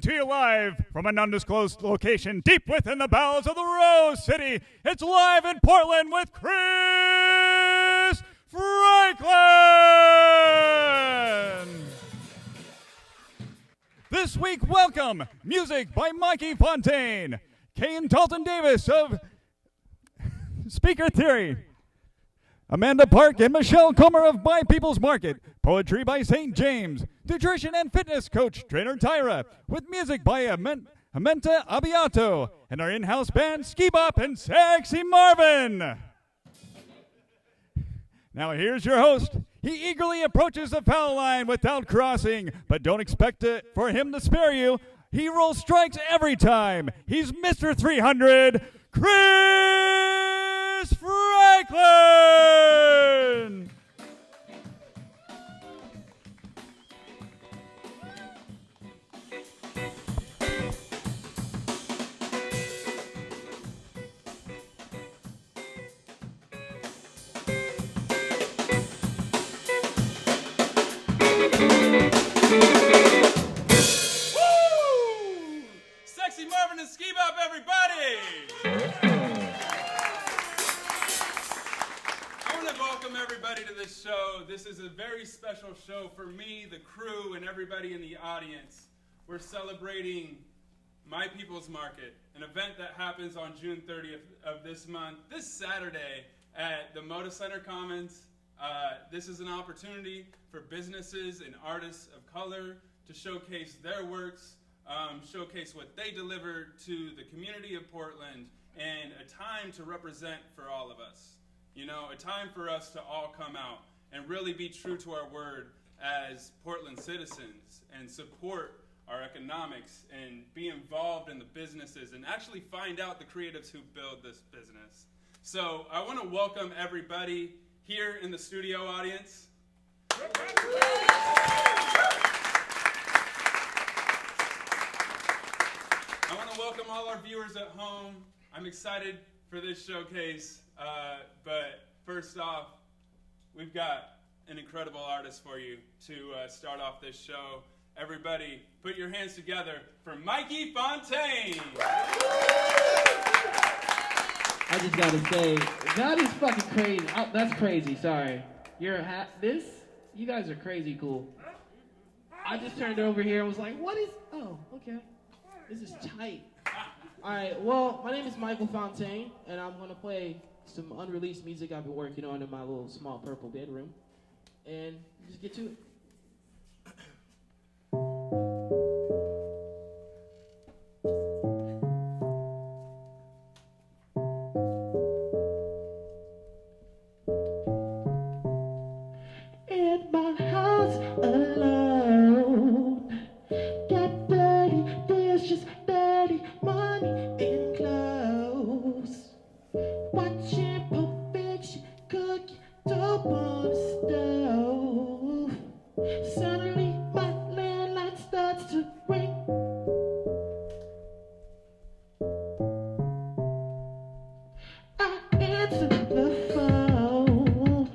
To you live from an undisclosed location deep within the bowels of the Rose City. It's live in Portland with Chris Franklin. This week, welcome music by Mikey Fontaine, Kane Dalton Davis of Speaker Theory, Amanda Park and Michelle Comer of By People's Market, poetry by St. James, nutrition and fitness coach Trainer Tyra, with music by Amenta Abiato, and our in-house band Ski Bop and Sexy Marvin. Now here's your host. He eagerly approaches the foul line without crossing, but don't expect for him to spare you. He rolls strikes every time. He's Mr. 300, Chris Franklin! Sexy Marvin and Ski Bop, everybody! I want to welcome everybody to this show. This is a very special show for me, the crew, and everybody in the audience. We're celebrating My People's Market, an event that happens on June 30th of this month, this Saturday at the Moda Center Commons. This is an opportunity for businesses and artists of color to showcase their works, showcase what they deliver to the community of Portland, and a time to represent for all of us. You know, a time for us to all come out and really be true to our word as Portland citizens and support our economics and be involved in the businesses and actually find out the creatives who build this business. So I want to welcome everybody here in the studio audience. I want to welcome all our viewers at home. I'm excited for this showcase, but first off, we've got an incredible artist for you to start off this show. Everybody, put your hands together for Mikey Fontaine. I just gotta say, that is fucking crazy. That's crazy, sorry. You guys are crazy cool. I just turned over here and was like, oh, okay. This is tight. Alright, well, my name is Michael Fontaine, and I'm gonna play some unreleased music I've been working on in my little small purple bedroom. And just get to it. In my house alone, got dirty dishes, dirty money in clothes. Watching Pulp Fiction, cooking dope on the stove. Suddenly my landline starts to ring. I answer the phone.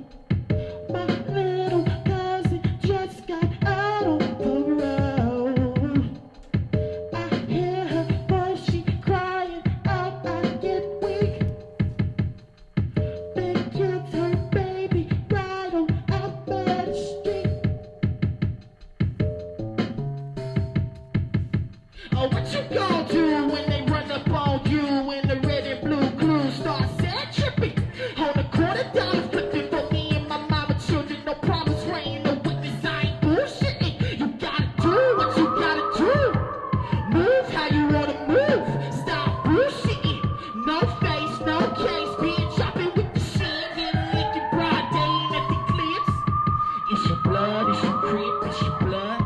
My little cousin just got out on the road. I hear her voice, she crying out, I get weak. They killed her baby right on out the street. Oh, what you gonna do when they run up on you when the red and blue crew start sad tripping? On a $quarter flipping for me and my mama children, no promise ring, no witness, I ain't bullshitting. You gotta do what you gotta do. Move how you wanna move. Stop bullshitting. No face, no case, being chopping with the shit, getting licked broad day in empty clips. It's your blood, it's your crip, it's your blood.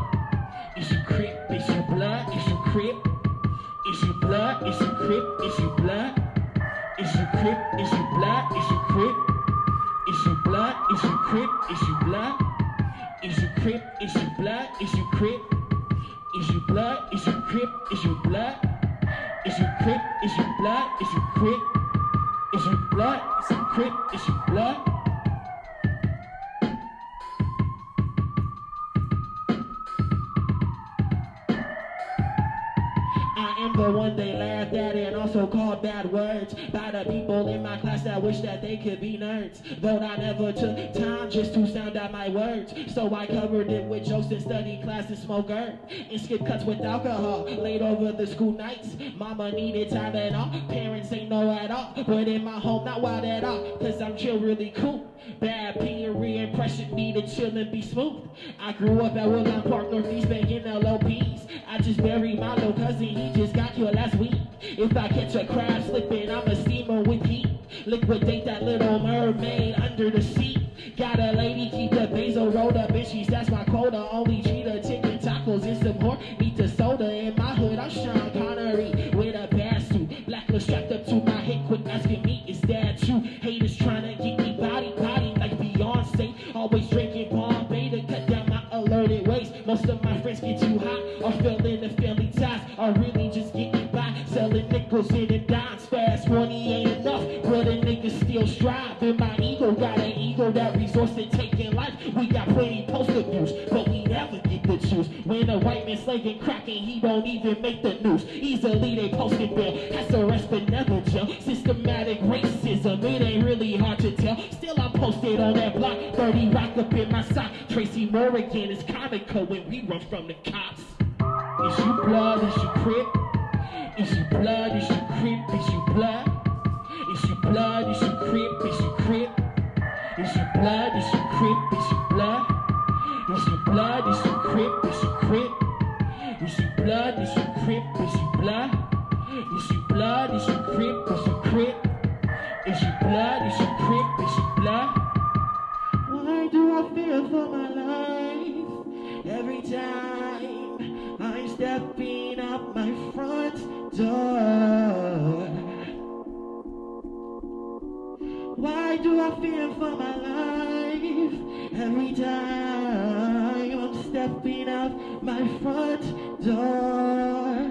It's your crip, it's your blood, it's your crip. It's your blood, it's your crip, it's your blood. It's your crip, it's your blood, it's your crip. It's your blood, it's your crip, it's your blood. It's your crip, it's your blood, it's your crip. It's your blood, it's your crip, it's your blood. It's your crip, it's your blood, it's your crip. It's your blood, it's your crip, it's your blood. I am the one they laughed at and also called bad words by the people in my class that wish that they could be nerds. Though I never took time just to sound out my words, so I covered it with jokes and studied class and smoke herb and skip cuts with alcohol late over the school nights. Mama needed time and all, parents ain't know at all, but in my home not wild at all, cause I'm chill really cool. Bad period pressured me to chill and be smooth. I grew up at Woodland Park, Northeast banging LOPs. I just buried my little cousin, he just got killed last week. If I catch a crab slipping, I'm a steamer with heat. Liquidate that little mermaid under the seat. Got a lady, keep the basil rolled up and she stats my quota. Only treat her chicken tacos and some more. Need the soda in my hood, I'm Sean Connery with a bad suit. Black look strapped up to my hip, quick asking me, is that true? Haters trying to get me body like Beyonce. Always drinking Bombay to cut down my alerted waist. Most of my friends get too hot or feeling the family ties, or really just getting by, selling nickels and dimes. Fast money ain't enough, but a nigga still strive. And my ego got an ego that resorts to taking life. We got plenty post abuse, but we never get to choose. When a white man slanging crack and he don't even make the news. Easily they posted bill, has to arrest but never jail. Systematic racism, it ain't really hard to tell. Still I posted on that block, 30 rock up in my sock. Tracy Morgan is comical when we run from the cops. Is you blood, is you crip? Is you blood, is you crip, is you blood? Is you blood, is you crip, is you crip? Is you blood, is you crip, is you blood? Is you blood, is you crip, is you crip? Is you blood, is you crip, is you blood? Is you blood, is you crip, is you crip? Is you blood, is you crip, is you blood? Why do I fear for my life every time I'm stepping up my front door? Why do I fear for my life every time I'm stepping out my front door?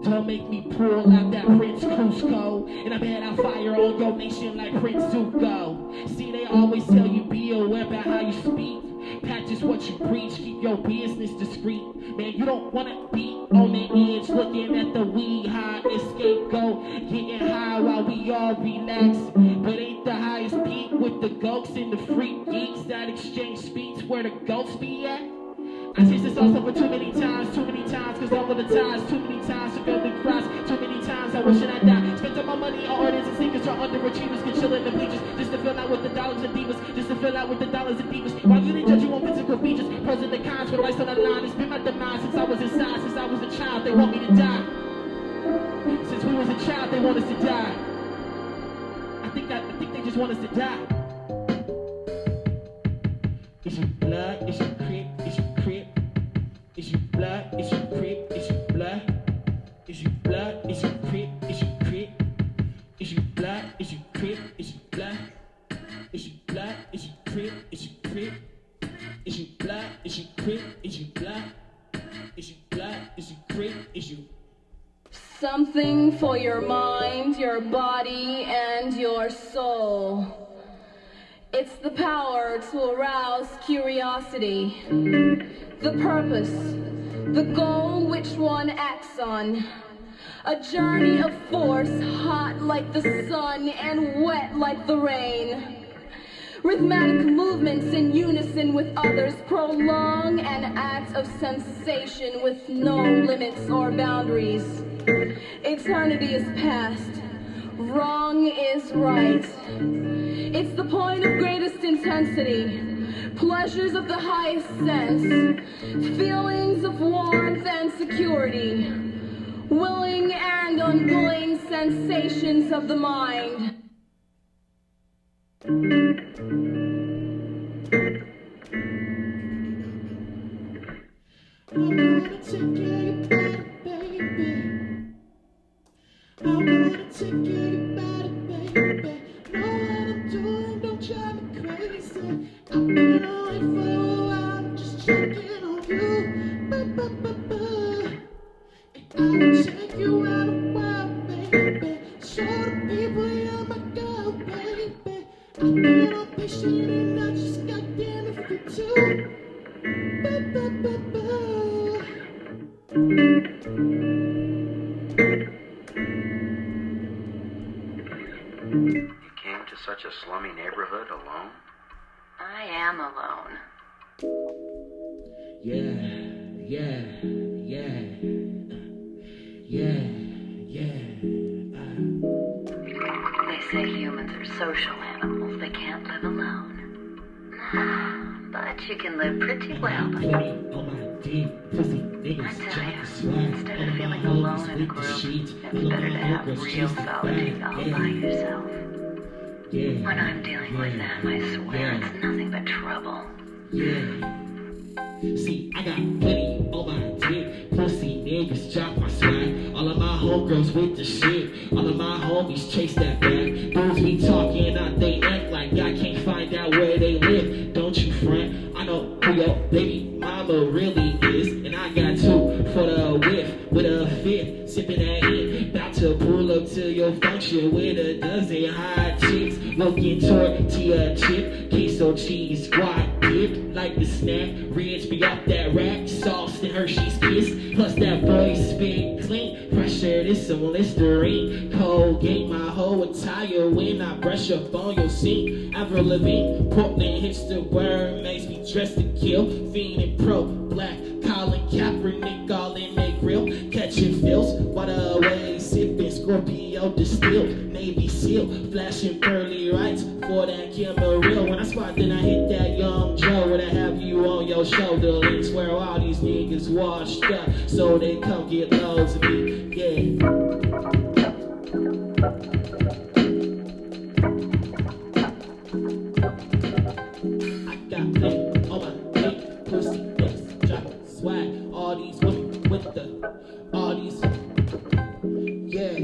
Don't make me pull out that Prince Cusco, and I bet I'll fire on your nation like Prince Zuko. See, they always tell you be aware about how you speak. Practice what you preach, keep your business discreet. Man, you don't wanna be on the edge, looking at the weed high escape go, getting high while we all relax. But ain't the highest peak with the goats and the freak geeks that exchange speech where the ghosts be at? I chased this all over too many times, cause all of the ties, too many times to feel the cross, too many times I wish that I died. Spent all my money on artists and singers, or underachievers, can chill in the bleachers, just to fill out with the dollars and divas, just to fill out with the dollars and divas. While you didn't judge you on physical features, pros and the cons, with life's on the line. It's been my demise since I was inside, since I was a child, they want me to die. Since we was a child, they want us to die. I think they just want us to die. Is you blood? Is you crip? Is you crip? Is you blood? Is you crip? Is you blood? Is you blood? Is you crip? Is you crip? Is you blood? Is you crip? Is you blood? Is you blood? Is you crip? Is you crip? Is you blood? Is you crip? Is you blood? Is you blood? Is you crip? Is you? Something for your mind, your body, and your soul. It's the power to arouse curiosity, the purpose, the goal which one acts on. A journey of force, hot like the sun and wet like the rain. Rhythmic movements in unison with others prolong an act of sensation with no limits or boundaries. Eternity is past, wrong is right. It's the point of greatest intensity, pleasures of the highest sense, feelings of warmth and security, willing and unwilling sensations of the mind. I wanna take your body, baby. I wanna take your body, baby. Know what I'm doing, don't drive me crazy. I've been away for a while, just checking on you. And I will take you out a while, baby. Show the people you're my girl, baby. I've been all patient and I just got dinner for two. such a slummy neighborhood alone? I am alone. They say humans are social animals. They can't live alone. But you can live pretty well with me. I tell you, instead of feeling alone in a group, it's better to have real solitude all by yourself. When I'm dealing with them, I swear it's nothing but trouble. See, I got plenty on my dick. Pussy niggas drop my swag. All of my homegirls with the shit. All of my homies chase that bag. Dudes be talking out, they act like I can't find out where they live. Don't you front? I know who your baby mama really is. And I got two for the whiff with a fifth. Sipping that in. About to pull up to your function with a dozen hot chicks. Looking tortilla chip. Queso cheese squat dip. Like the snack. Rich be off that rack. Sauce and Hershey's Kiss. Plus that boy spit clean. Pressure this some Listerine. Colgate my whole attire when I brush up on your sink. Avril Lavigne. Portland hits the word. Makes me dress to kill. Fiending pro. Black. Colin Kaepernick all in their grill. Catching feels. Water away. Sipping Scorpio distilled. Navy SEAL. Flashing pearly lights for that camera reel. When I spot then I hit that young Joe. Would I have you on your shoulder? Links where all these niggas washed up. So they come get loads of me. Yeah. I got plenty on my dick. Pussy niggas drop swag. All these women with the. All these. Yeah.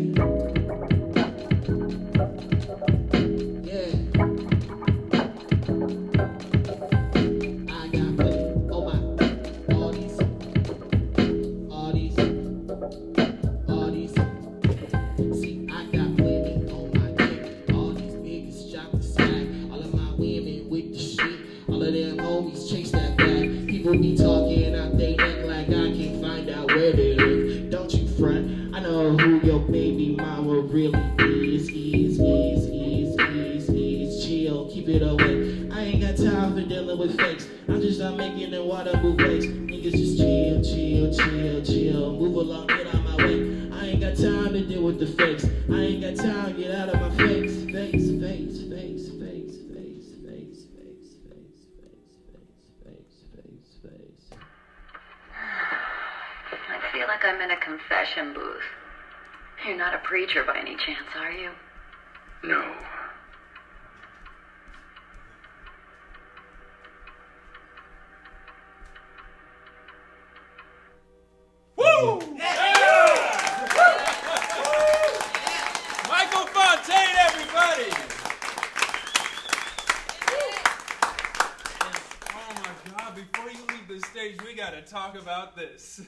People be talking out, they act like I can't find out where they live. Don't you front, I know who your baby mama really is. Chill, keep it away. I ain't got time for dealing with fakes. I'm just not making the water move waves. Niggas just chill. Move along, get out my way. I ain't got time to deal with the fakes. I ain't got time, get out of my face. I feel like I'm in a confession booth. You're not a preacher by any chance, are you? No. Woo! Yeah! Michael Fontaine, everybody! Oh my God, before you leave the stage, we gotta talk about this.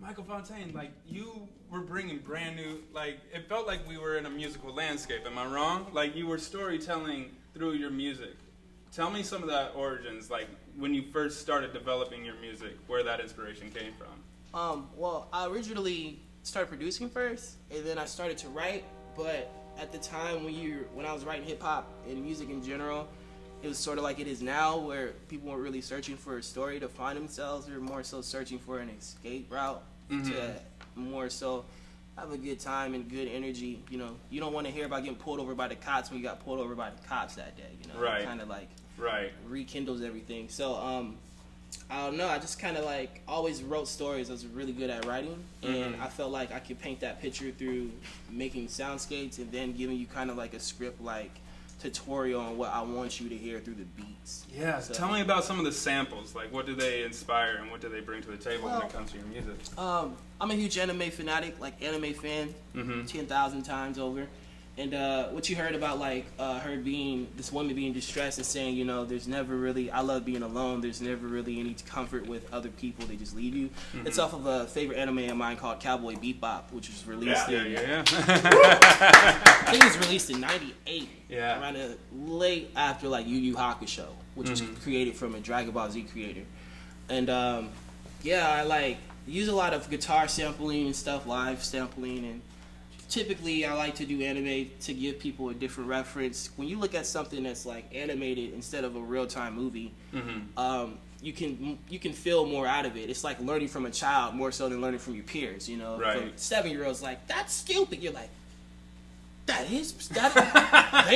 Michael Fontaine, like, you were bringing brand new, like, it felt like we were in a musical landscape, am I wrong? Like, you were storytelling through your music. Tell me some of that origins, like, when you first started developing your music, where that inspiration came from. Well, I originally started producing first, and then I started to write, but at the time when I was writing hip-hop and music in general, it was sort of like it is now, where people weren't really searching for a story to find themselves. They were more so searching for an escape route to more so have a good time and good energy. You know, you don't want to hear about getting pulled over by the cops when you got pulled over by the cops that day. You know, Right. It kind of like rekindles everything. So I don't know. I just kind of like always wrote stories. I was really good at writing, and I felt like I could paint that picture through making soundscapes and then giving you kind of like a script like tutorial on what I want you to hear through the beats. Yeah, so tell me about some of the samples. Like, what do they inspire and what do they bring to the table when it comes to your music? I'm a huge anime fanatic, like anime fan, 10,000 times over. And what you heard about, like, this woman being distressed and saying, you know, there's never really, I love being alone, there's never really any comfort with other people, they just leave you. It's off of a favorite anime of mine called Cowboy Bebop, which was released I think it was released in 98. Yeah. Around late after, like, Yu Yu Hakusho, which was created from a Dragon Ball Z creator. And, I, like, use a lot of guitar sampling and stuff, live sampling, and typically I like to do anime to give people a different reference. When you look at something that's like animated instead of a real-time movie, you can feel more out of it. It's like learning from a child more so than learning from your peers. You know, Right. If a 7-year-old's like, that's stupid. You're like, that they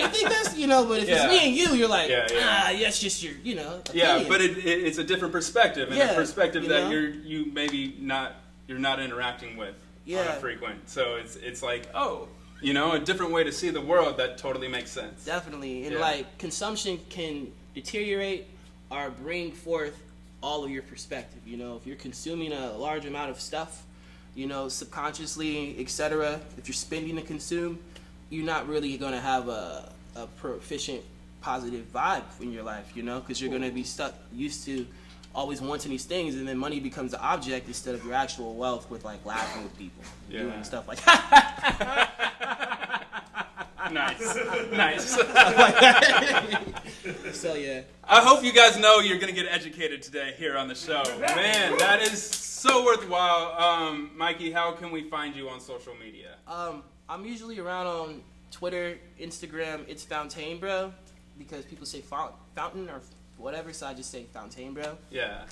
think that's, you know. But if it's me and you, you're like, that's just your, you know. Yeah, opinion. but it's a different perspective, and a perspective you that know? you're not interacting with on a frequent. So it's like, oh, you know, a different way to see the world that totally makes sense. Definitely. And Yeah. like consumption can deteriorate or bring forth all of your perspective. You know, if you're consuming a large amount of stuff, you know, subconsciously, etc., if you're spending to consume, you're not really going to have a proficient positive vibe in your life, you know, because you're going to be used to always wanting these things, and then money becomes the object instead of your actual wealth with like laughing with people, doing stuff like Nice. So yeah. I hope you guys know you're going to get educated today here on the show. Man, that is so worthwhile. Mikey, how can we find you on social media? I'm usually around on Twitter, Instagram. It's Fountain Bro, because people say fountain or whatever, so I just say Fountain Bro. Yeah.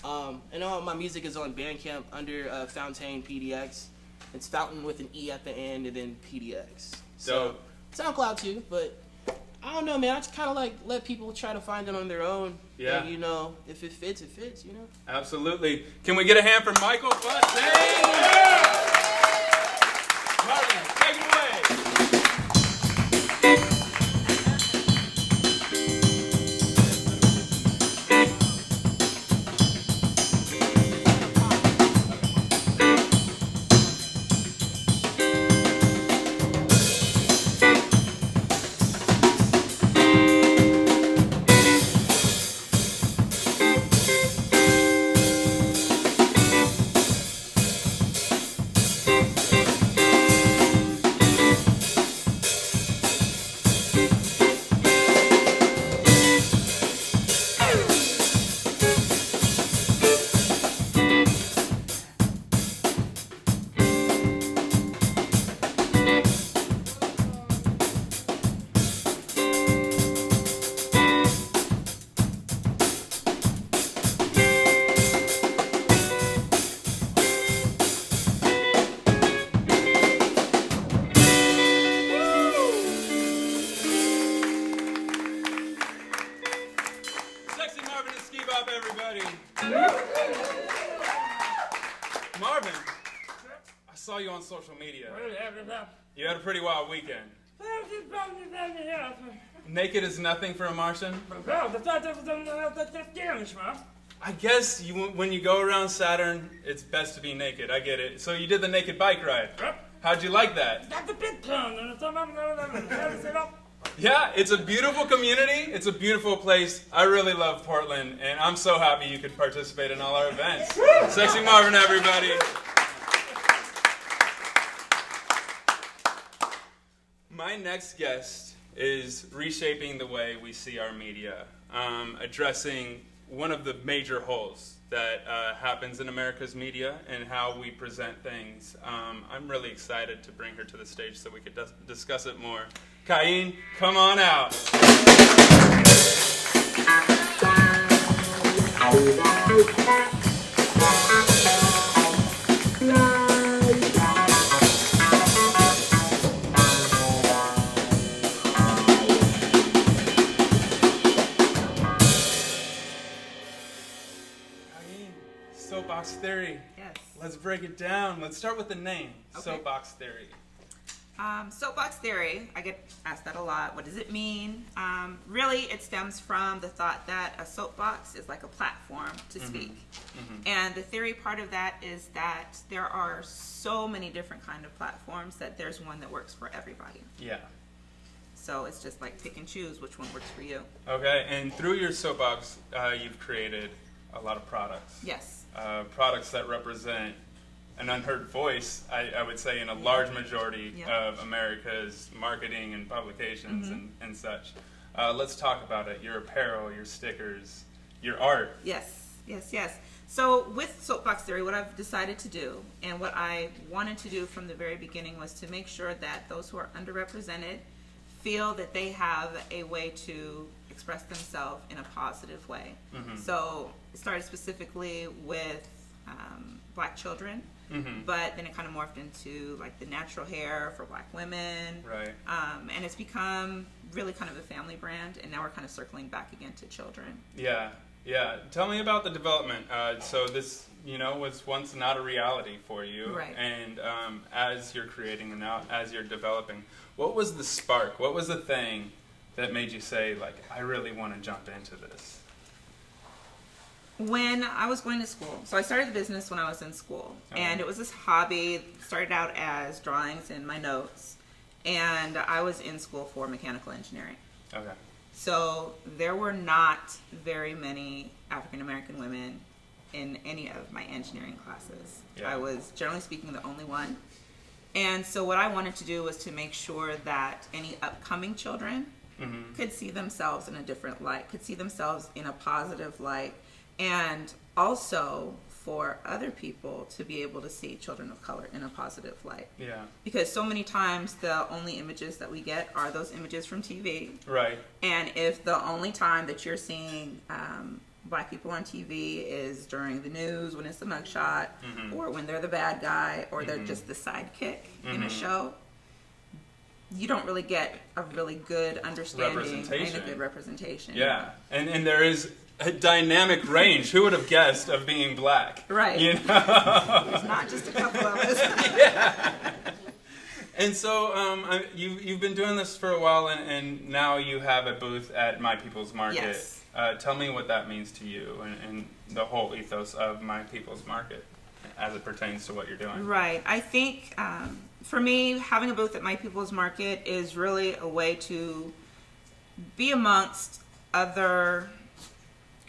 And all my music is on Bandcamp under Fountain PDX. It's Fountain with an E at the end and then PDX. So SoundCloud too, but I don't know, man. I just kind of like let people try to find them on their own. Yeah. And, you know, if it fits, it fits. You know. Absolutely. Can we get a hand for Michael Fontaine? Marvin, take it away. Sexy Marvin and Ski Bop, everybody. Marvin, I saw you on social media. You had a pretty wild weekend. Naked is nothing for a Martian? I guess when you go around Saturn, it's best to be naked. I get it. So you did the naked bike ride. How'd you like that? Yeah, it's a beautiful community. It's a beautiful place. I really love Portland, and I'm so happy you could participate in all our events. Sexy Marvin, everybody. My next guest is reshaping the way we see our media, addressing one of the major holes that happens in America's media and how we present things. I'm really excited to bring her to the stage so we could discuss it more. Kain, come on out. Soapbox Theory. Yes. Let's break it down. Let's start with the name, Okay. Soapbox Theory. Soapbox theory, I get asked that a lot. What does it mean? Really, it stems from the thought that a soapbox is like a platform to speak. And the theory part of that is that there are so many different kind of platforms that there's one that works for everybody. Yeah. So it's just like pick and choose which one works for you. Okay, and through your soapbox, you've created a lot of products. Yes. Products that represent an unheard voice, I would say, in a large majority of America's marketing and publications and such. Let's talk about it. Your apparel, your stickers, your art. Yes, yes, yes. So with Soapbox Theory, what I've decided to do, and what I wanted to do from the very beginning, was to make sure that those who are underrepresented feel that they have a way to express themselves in a positive way. So it started specifically with Black children, but then it kind of morphed into like the natural hair for Black women. Right. And it's become really kind of a family brand, and now we're kind of circling back again to children. Yeah. Tell me about the development. So this, was once not a reality for you. Right. And as you're creating and now as you're developing, what was the spark? What was the thing that made you say, like, I really want to jump into this? When I was going to school, so I started the business when I was in school, and it was this hobby. It started out as drawings in my notes, and I was in school for mechanical engineering. Okay. So there were not very many African American women in any of my engineering classes. Yeah. I was, generally speaking, the only one. And so what I wanted to do was to make sure that any upcoming children could see themselves in a different light, could see themselves in a positive light, and also for other people to be able to see children of color in a positive light. Yeah. Because so many times the only images that we get are those images from TV. Right. And if the only time that you're seeing Black people on TV is during the news, when it's the mugshot, or when they're the bad guy, or they're just the sidekick in a show, you don't really get a really good understanding and a good representation. Yeah. And there is a dynamic range. Who would have guessed of being Black? Right. There's not just a couple of us. Yeah. And so you've been doing this for a while, and now you have a booth at My People's Market. Yes. Tell me what that means to you and the whole ethos of My People's Market as it pertains to what you're doing. Right. I think for me, having a booth at My People's Market is really a way to be amongst other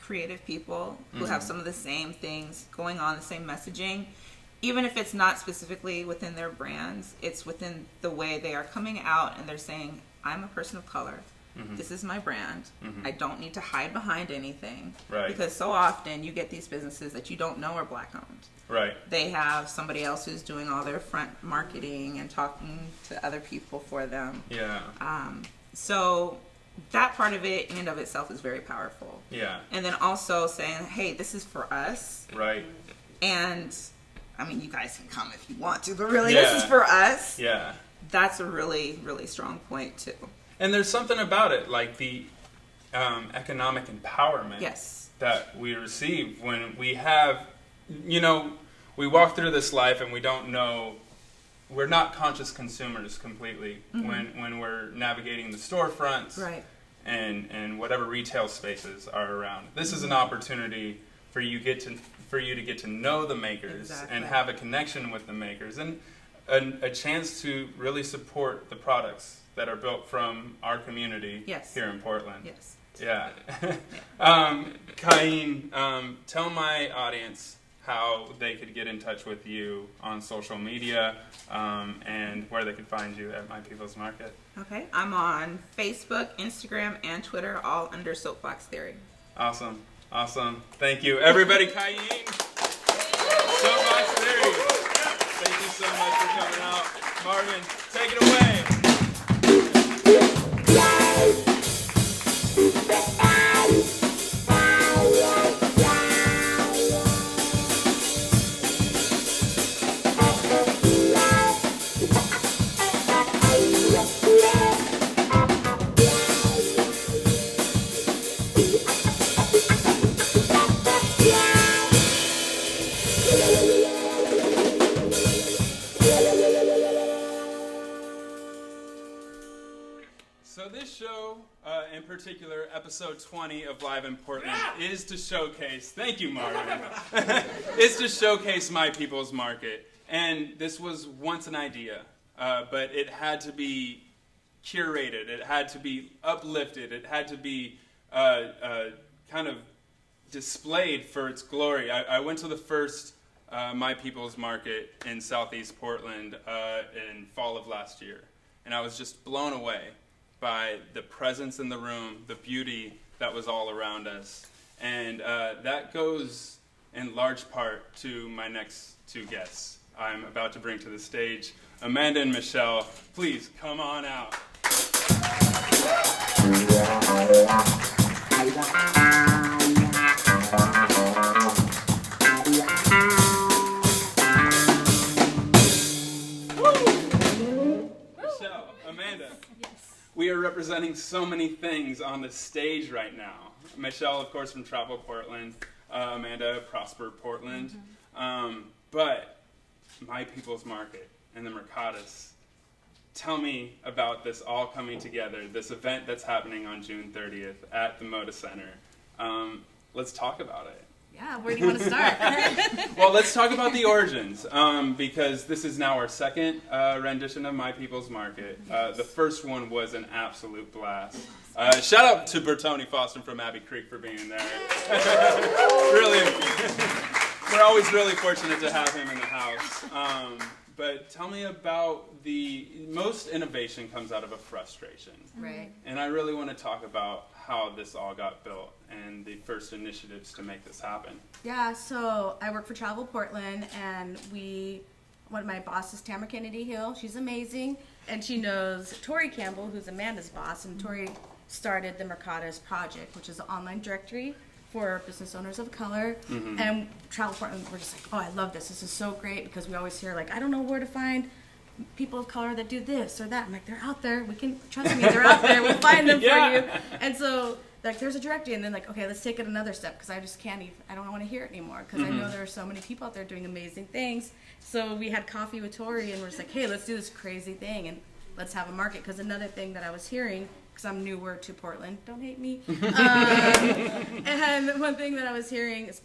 creative people who have some of the same things going on, the same messaging. Even if it's not specifically within their brands, it's within the way they are coming out and they're saying, I'm a person of color. This is my brand. I don't need to hide behind anything. Right. Because so often you get these businesses that you don't know are Black owned. Right. They have somebody else who's doing all their front marketing and talking to other people for them. Yeah. So that part of it in and of itself is very powerful. Yeah. And then also saying, hey, this is for us. Right. And I mean, you guys can come if you want to, but really this is for us. Yeah. That's a really, really strong point too. And there's something about it, like the economic empowerment that we receive when we have, we walk through this life and we don't know, we're not conscious consumers completely when we're navigating the storefronts and whatever retail spaces are around. This is an opportunity for you to get to know the makers and have a connection with the makers and a chance to really support the products that are built from our community here in Portland. Yes. Yeah. Kain, tell my audience how they could get in touch with you on social media and where they could find you at My People's Market. Okay. I'm on Facebook, Instagram, and Twitter, all under Soapbox Theory. Awesome. Thank you. Everybody, Kain. Soapbox Theory. Thank you so much for coming out. Marvin, take it away. So this show, in particular, episode 20 of Live in Portland, is to showcase, thank you, Marvin, is to showcase My People's Market. And this was once an idea, but it had to be curated, it had to be uplifted, it had to be kind of displayed for its glory. I went to the first My People's Market in Southeast Portland in fall of last year, and I was just blown away by the presence in the room, the beauty that was all around us. And that goes in large part to my next two guests I'm about to bring to the stage. Amanda and Michelle, please come on out. Michelle, Amanda, we are representing so many things on the stage right now. Michelle, of course, from Travel Portland. Amanda, Prosper Portland. But My People's Market and the Mercatus. Tell me about this all coming together, this event that's happening on June 30th at the Moda Center. Let's talk about it. Yeah, where do you want to start? Well, let's talk about the origins, because this is now our second rendition of My People's Market. The first one was an absolute blast. Shout out to Bertoni Foster from Abbey Creek for being there. Really, we're always really fortunate to have him in the house. But tell me about most innovation comes out of a frustration. Right. And I really want to talk about how this all got built and the first initiatives to make this happen. Yeah, so I work for Travel Portland, and one of my bosses, Tamara Kennedy Hill, she's amazing, and she knows Tori Campbell, who's Amanda's boss, and Tori started the Mercatus Project, which is an online directory for business owners of color. And Travel Portland, we're just like, oh, I love this. This is so great, because we always hear, like, I don't know where to find people of color that do this or that. I'm like, they're out there. We can, trust me, they're out there. We'll find them for you. And so, like, there's a directory, and then, like, okay, let's take it another step, because I just can't even, I don't want to hear it anymore, because I know there are so many people out there doing amazing things. So we had coffee with Tori, and we're just like, hey, let's do this crazy thing, and let's have a market. Because another thing that I was hearing, because I'm newer to Portland, don't hate me. And one thing that I was hearing is,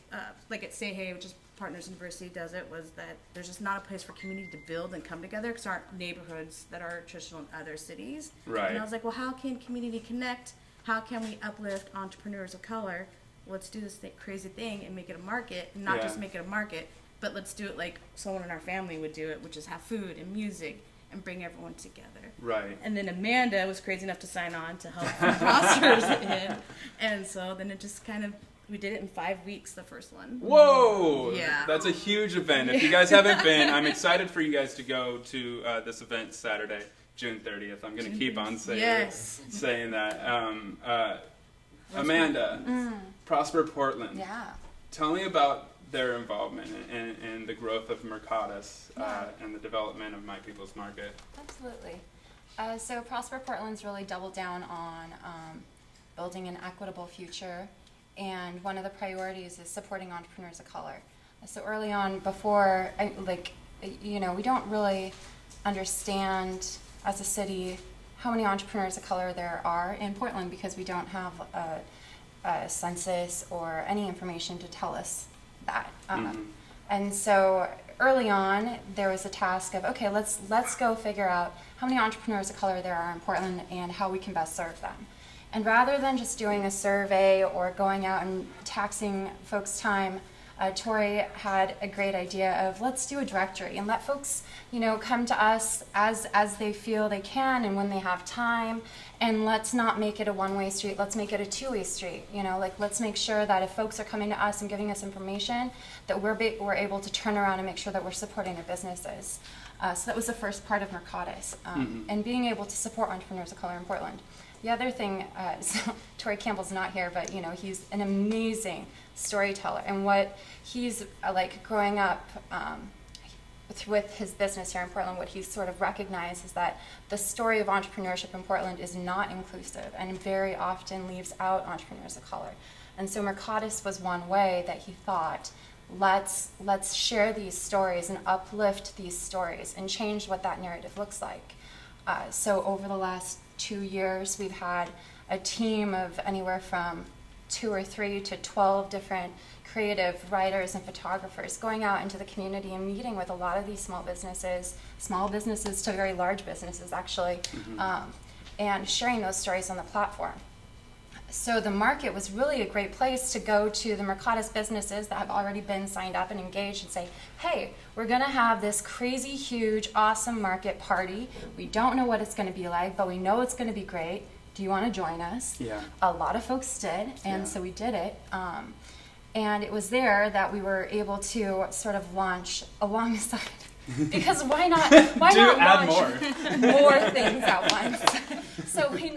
like at Say Hey, which is Partners University does it, was that there's just not a place for community to build and come together, because there aren't neighborhoods that are traditional in other cities. Right. And I was like, well, how can community connect? How can we uplift entrepreneurs of color? Let's do this crazy thing and make it a market, and not just make it a market, but let's do it like someone in our family would do it, which is have food and music and bring everyone together. Right. And then Amanda was crazy enough to sign on to help the rosters in. And so then it just kind of, we did it in 5 weeks, the first one. Whoa! Yeah. That's a huge event. If you guys haven't been, I'm excited for you guys to go to this event Saturday, June 30th. I'm going to keep on saying that. Amanda, Prosper Portland. Yeah. Tell me about their involvement in the growth of Mercatus and the development of My People's Market. Absolutely. So Prosper Portland's really doubled down on building an equitable future, and one of the priorities is supporting entrepreneurs of color. So early on, before, we don't really understand as a city how many entrepreneurs of color there are in Portland, because we don't have a census or any information to tell us that. And so early on, there was a task of, okay, let's go figure out how many entrepreneurs of color there are in Portland and how we can best serve them. And rather than just doing a survey or going out and taxing folks' time, Tori had a great idea of, let's do a directory and let folks, come to us as they feel they can and when they have time. And let's not make it a one-way street. Let's make it a two-way street. Let's make sure that if folks are coming to us and giving us information, that we're able to turn around and make sure that we're supporting their businesses. So that was the first part of Mercatus, and being able to support entrepreneurs of color in Portland. The other thing, so Tori Campbell's not here, but he's an amazing storyteller, and what he's like growing up with his business here in Portland, what he's sort of recognized is that the story of entrepreneurship in Portland is not inclusive and very often leaves out entrepreneurs of color. And so Mercatus was one way that he thought, let's share these stories and uplift these stories and change what that narrative looks like. So over the last 2 years, we've had a team of anywhere from 2 or 3 to 12 different creative writers and photographers going out into the community and meeting with a lot of these small businesses to very large businesses actually, and sharing those stories on the platform. So the market was really a great place to go to the Mercatus businesses that have already been signed up and engaged and say, hey, we're going to have this crazy, huge, awesome market party. We don't know what it's going to be like, but we know it's going to be great. Do you want to join us? Yeah. A lot of folks did, and so we did it. And it was there that we were able to sort of launch alongside. Because why not? Why not add launch more things at once? So we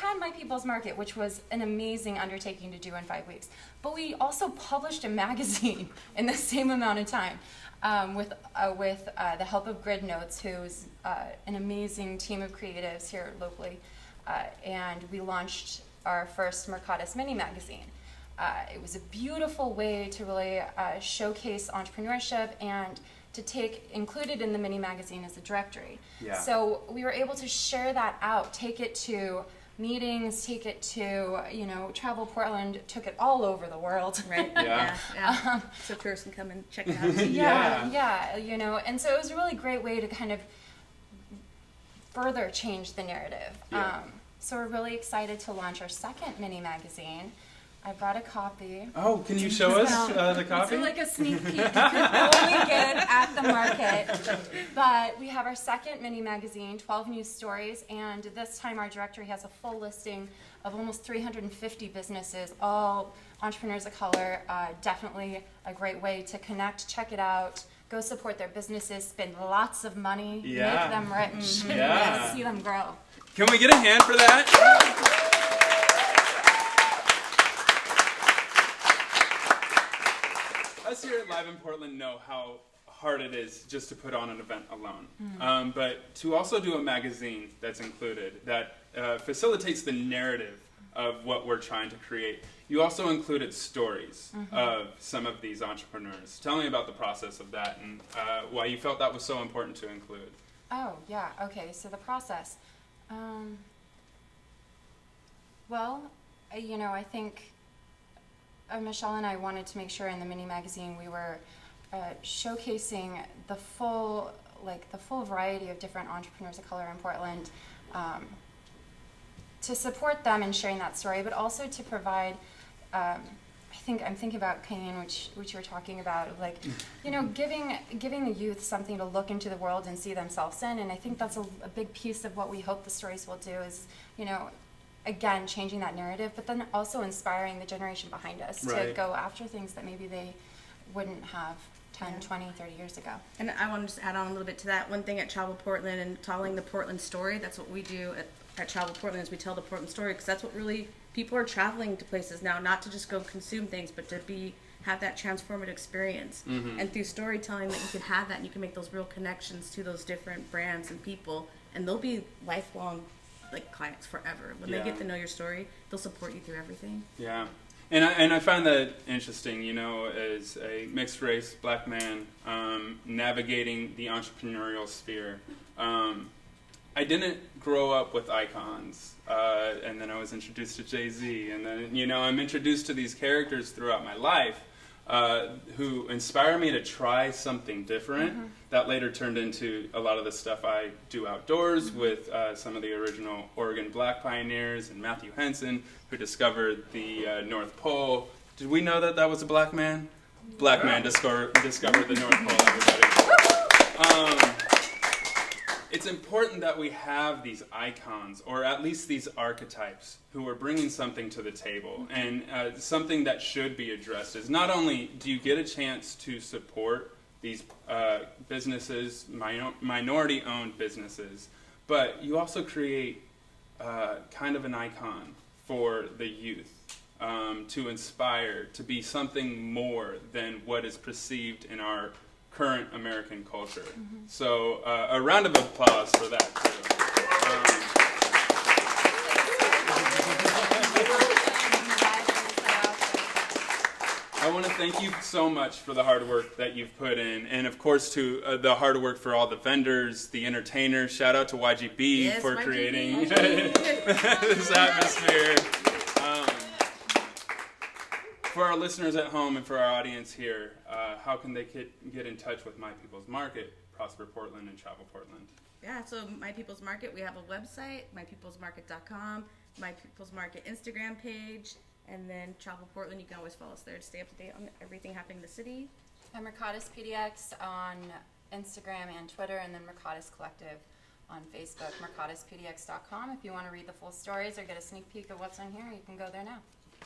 had My People's Market, which was an amazing undertaking to do in 5 weeks. But we also published a magazine in the same amount of time, with the help of Grid Notes, who's an amazing team of creatives here locally, and we launched our first Mercatus mini magazine. It was a beautiful way to really showcase entrepreneurship and to take included in the mini magazine as a directory. Yeah. So we were able to share that out, take it to meetings, take it to, Travel Portland, took it all over the world. Right. Yeah. Yeah. So tourists can come and check it out. Yeah, and so it was a really great way to kind of further change the narrative. Yeah. So we're really excited to launch our second mini magazine. I brought a copy. Oh, can you show us the copy? It's like a sneak peek you can only get at the market. But we have our second mini magazine, 12 News Stories, and this time our directory has a full listing of almost 350 businesses, all entrepreneurs of color. Definitely a great way to connect. Check it out. Go support their businesses, spend lots of money, Yeah. make them rich, Yeah. and see them grow. Can we get a hand for that? Us here at Live in Portland know how hard it is just to put on an event alone. But to also do a magazine that's included, that facilitates the narrative of what we're trying to create. You also included stories of some of these entrepreneurs. Tell me about the process of that and why you felt that was so important to include. Oh, yeah, okay, so the process. I think Michelle and I wanted to make sure in the mini magazine we were showcasing the full variety of different entrepreneurs of color in Portland, to support them in sharing that story, but also to provide, I'm thinking about Kane, which you were talking about, giving the youth something to look into the world and see themselves in, and I think that's a big piece of what we hope the stories will do is, again, changing that narrative, but then also inspiring the generation behind us to go after things that maybe they wouldn't have 10, 20, 30 years ago. And I want to just add on a little bit to that. One thing at Travel Portland and telling the Portland story, that's what we do at Travel Portland is we tell the Portland story, because that's what really, people are traveling to places now, not to just go consume things, but to have that transformative experience. And through storytelling that you can have that and you can make those real connections to those different brands and people, and they'll be lifelong clients forever. When they get to know your story, they'll support you through everything. Yeah. And I find that interesting, as a mixed race black man navigating the entrepreneurial sphere. I didn't grow up with icons, and then I was introduced to Jay-Z, and then, I'm introduced to these characters throughout my life who inspire me to try something different that later turned into a lot of the stuff I do outdoors with some of the original Oregon Black pioneers and Matthew Henson, who discovered the North Pole. Did we know that was a black man? Black man discovered the North Pole, everybody. It's important that we have these icons, or at least these archetypes, who are bringing something to the table. And something that should be addressed is not only do you get a chance to support these businesses, minority-owned businesses, but you also create kind of an icon for the youth to inspire, to be something more than what is perceived in our current American culture. So a round of applause for that too. I want to thank you so much for the hard work that you've put in, and of course to the hard work for all the vendors, the entertainers. Shout out to YGB for creating this atmosphere. For our listeners at home and for our audience here, how can they get in touch with My People's Market, Prosper Portland, and Travel Portland? Yeah, so My People's Market, we have a website, mypeoplesmarket.com, My People's Market Instagram page, and then Travel Portland, you can always follow us there to stay up to date on everything happening in the city. And Mercatus PDX on Instagram and Twitter, and then Mercatus Collective on Facebook, mercatuspdx.com. If you want to read the full stories or get a sneak peek of what's on here, you can go there now.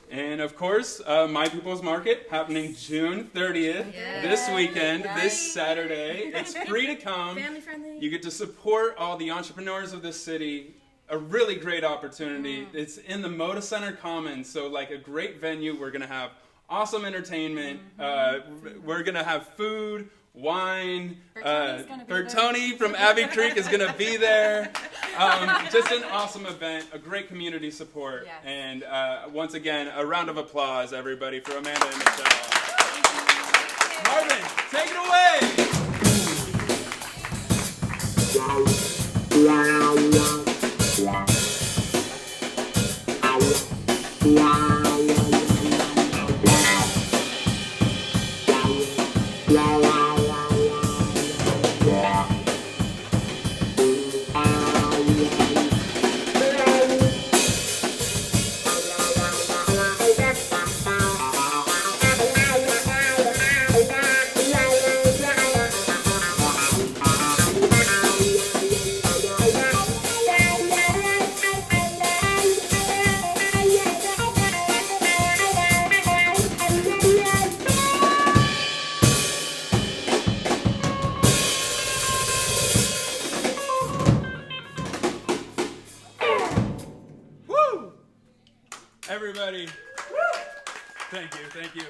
And of course, My People's Market happening June 30th, this weekend, this Saturday. It's free to come. Family friendly. You get to support all the entrepreneurs of this city. A really great opportunity. It's in the Moda Center Commons, so like a great venue. We're gonna have awesome entertainment. We're gonna have food, wine. Bertoni from Abbey Creek is gonna be there. Just an awesome event, a great community support, Yes. and once again, a round of applause, everybody, for Amanda and Michelle. Marvin, take it away. Everybody, thank you.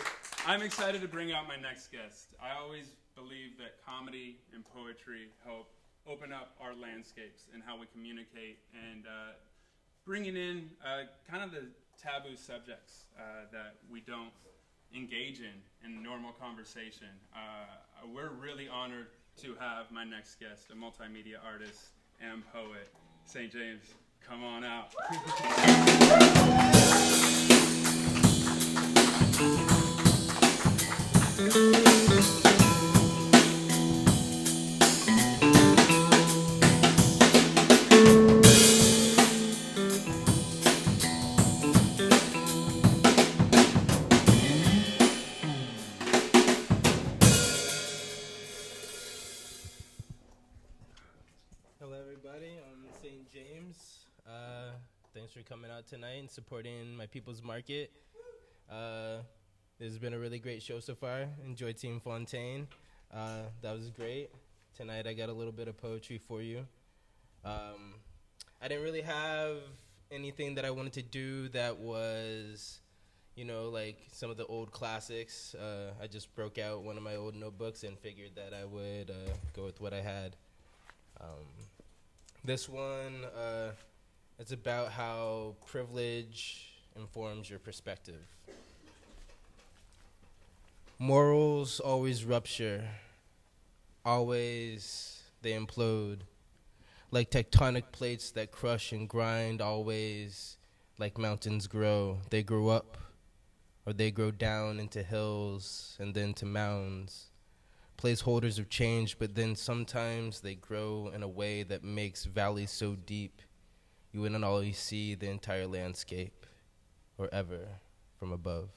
I'm excited to bring out my next guest. I always believe that comedy and poetry help open up our landscapes and how we communicate, and bringing in kind of the taboo subjects that we don't engage in normal conversation. We're really honored to have my next guest, a multimedia artist and poet, St. James. Come on out. Hello, everybody. I'm St. James. Thanks for coming out tonight and supporting My People's Market. This has been a really great show so far. Enjoyed Team Fontaine. That was great. Tonight I got a little bit of poetry for you. I didn't really have anything that I wanted to do that was, like some of the old classics. I just broke out one of my old notebooks and figured that I would go with what I had. This one, it's about how privilege informs your perspective. Morals always rupture. Always they implode. Like tectonic plates that crush and grind, always like mountains grow. They grow up, or they grow down into hills and then to mounds. Placeholders of change, but then sometimes they grow in a way that makes valleys so deep you wouldn't always see the entire landscape or ever from above.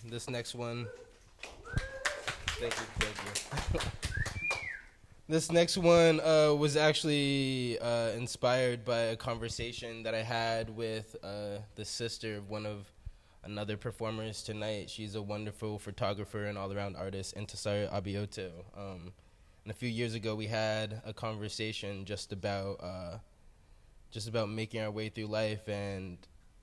This next one. Thank you. This next one was actually inspired by a conversation that I had with the sister of one of another performers tonight. She's a wonderful photographer and all-around artist, Intisar Abioto. And a few years ago, we had a conversation just about making our way through life, and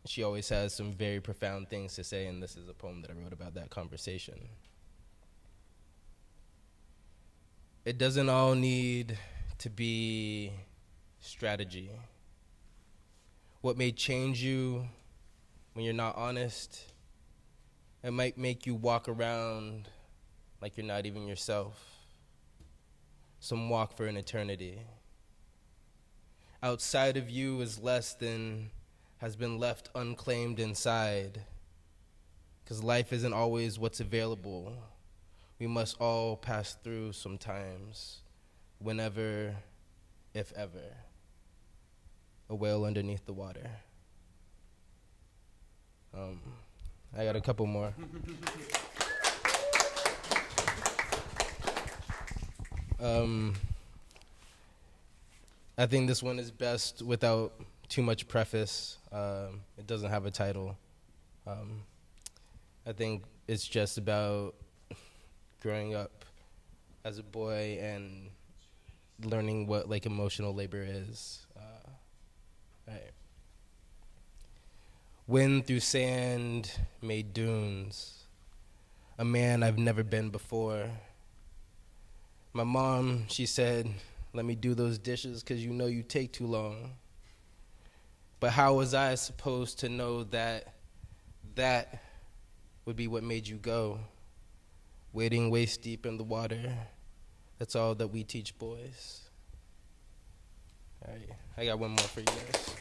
she always has some very profound things to say, and this is a poem that I wrote about that conversation. It doesn't all need to be strategy. What may change you when you're not honest, it might make you walk around like you're not even yourself. Some walk for an eternity. Outside of you is less than has been left unclaimed inside. Because life isn't always what's available. We must all pass through sometimes, whenever, if ever. A whale underneath the water. I got a couple more. I think this one is best without too much preface. It doesn't have a title. I think it's just about growing up as a boy and learning what like emotional labor is. Right. Wind through sand made dunes. A man I've never been before. My mom, she said, "Let me do those dishes 'cause you know you take too long." But how was I supposed to know that that would be what made you go? Wading waist deep in the water. That's all that we teach boys. All right, I got one more for you guys.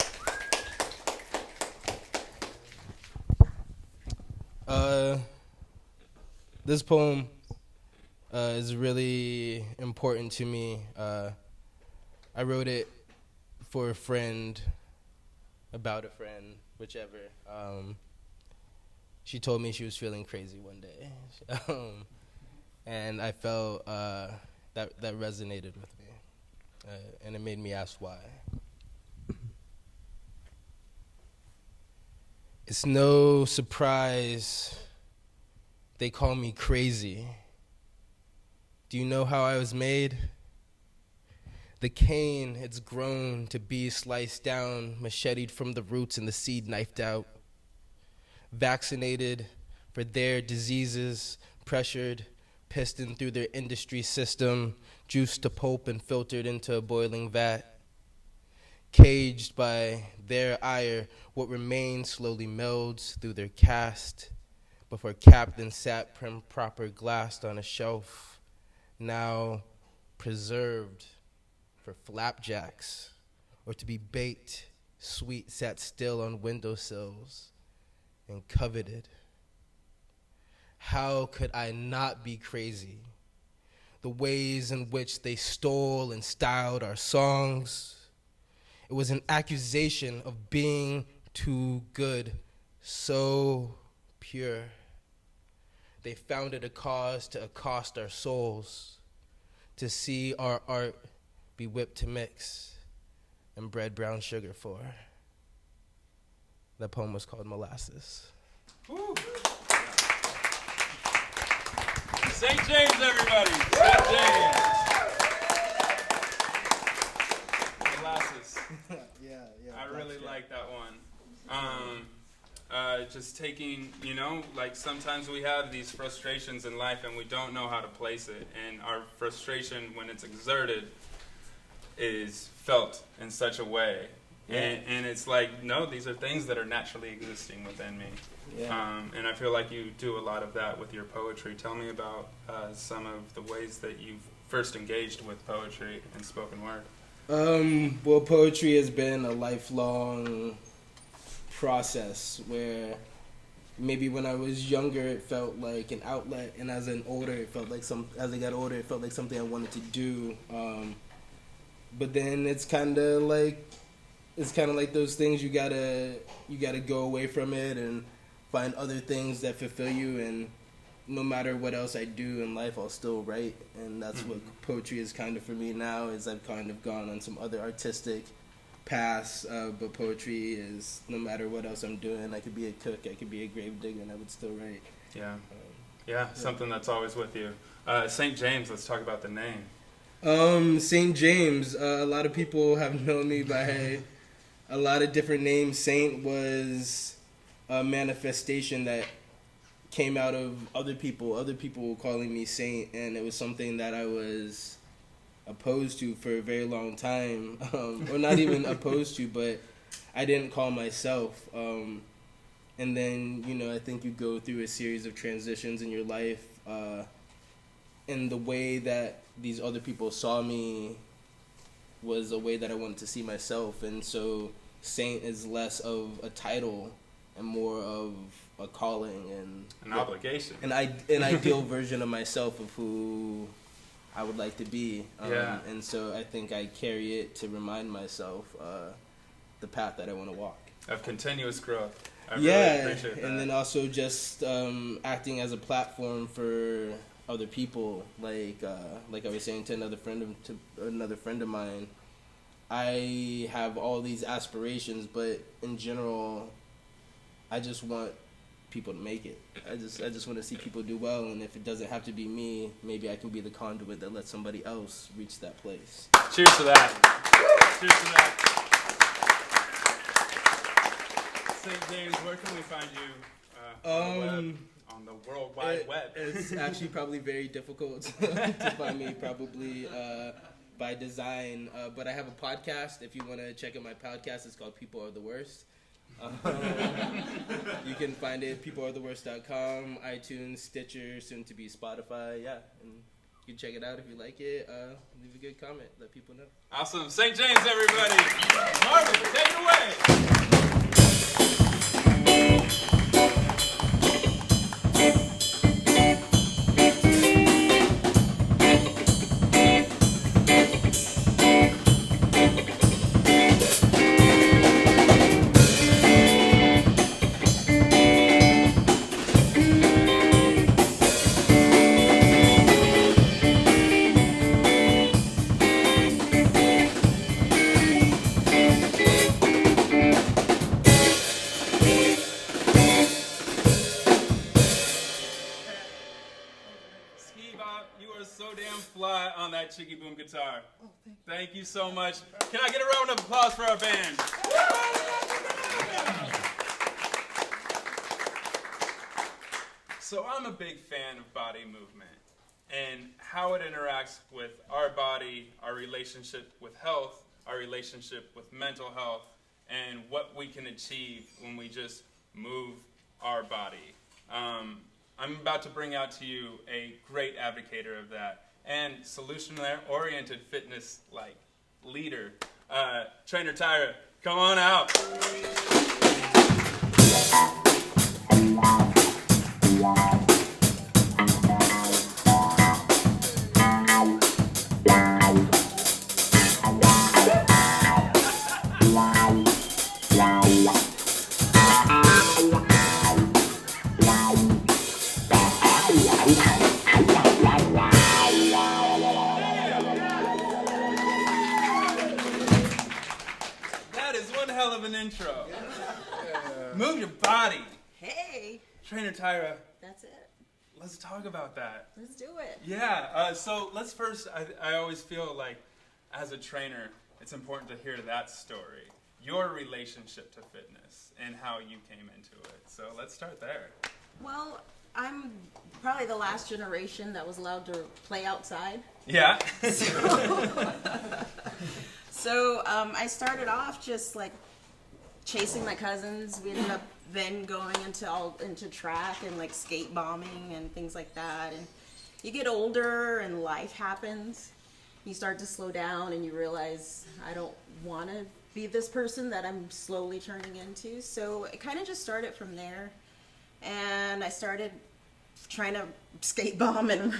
This poem is really important to me. I wrote it for a friend, about a friend, whichever. She told me she was feeling crazy one day. And I felt that resonated with me. And it made me ask why. It's no surprise they call me crazy. Do you know how I was made? The cane, it's grown to be sliced down, macheted from the roots and the seed knifed out. Vaccinated for their diseases, pressured, pistoned through their industry system, juiced to pulp and filtered into a boiling vat. Caged by their ire, what remains slowly melds through their cast, before capped and sat proper glassed on a shelf, now preserved for flapjacks, or to be baked, sweet, sat still on windowsills, and coveted. How could I not be crazy? The ways in which they stole and styled our songs. It was an accusation of being too good, so pure. They founded a cause to accost our souls, to see our art be whipped to mix and bred brown sugar for. That poem was called Molasses. Woo. St. James, everybody. St. James. Molasses. Yeah. I really like that one. Just taking, like sometimes we have these frustrations in life and we don't know how to place it. And our frustration, when it's exerted, is felt in such a way. Yeah. And it's like, no, these are things that are naturally existing within me. Yeah. And I feel like you do a lot of that with your poetry. Tell me about some of the ways that you've first engaged with poetry and spoken word. Well, poetry has been a lifelong process where maybe when I was younger it felt like an outlet, and as I got older it felt like something I wanted to do. But then it's kind of like those things you gotta go away from it and find other things that fulfill you, and no matter what else I do in life, I'll still write. And that's what poetry is kind of for me now, is I've kind of gone on some other artistic paths, but poetry is, no matter what else I'm doing, I could be a cook, I could be a grave digger, and I would still write. Yeah, something that's always with you. St. James, let's talk about the name. St. James, a lot of people have known me by a lot of different names. Saint was a manifestation that came out of other people calling me Saint, and it was something that I was opposed to for a very long time, or not even opposed to, but I didn't call myself. And then, I think you go through a series of transitions in your life, and the way that these other people saw me was a way that I wanted to see myself. And so Saint is less of a title and more of a calling and an obligation, an ideal version of myself of who I would like to be. And so I think I carry it to remind myself the path that I want to walk. Of continuous growth. I really appreciate that. And then also just acting as a platform for other people, like I was saying to another friend of mine. I have all these aspirations, but in general, I just want people to make it. I just want to see people do well, and if it doesn't have to be me, maybe I can be the conduit that lets somebody else reach that place. Cheers to that. Cheers to that. St. James, where can we find you on the World Wide Web? It's actually probably very difficult to find me, probably by design. But I have a podcast. If you want to check out my podcast, it's called People Are the Worst. You can find it at peoplearetheworst.com, iTunes, Stitcher, soon to be Spotify. Yeah, and you can check it out if you like it. Leave a good comment. Let people know. Awesome. St. James, everybody. Marvin, take it away. Chicky Boom guitar. Oh, thank you so much. Can I get a round of applause for our band? So I'm a big fan of body movement and how it interacts with our body, our relationship with health, our relationship with mental health, and what we can achieve when we just move our body. I'm about to bring out to you a great advocator of that and solution-oriented fitness leader, Trainer Tyra. Come on out. Intro. Move your body. Hey. Trainer Tyra. That's it. Let's talk about that. Let's do it. Yeah. So let's first, I always feel like as a trainer, it's important to hear that story. Your relationship to fitness and how you came into it. So let's start there. Well, I'm probably the last generation that was allowed to play outside. Yeah. So I started off just chasing my cousins. We ended up then going into track and skate bombing and things like that. And you get older and life happens. You start to slow down and you realize I don't want to be this person that I'm slowly turning into. So it kind of just started from there. And I started trying to skate bomb and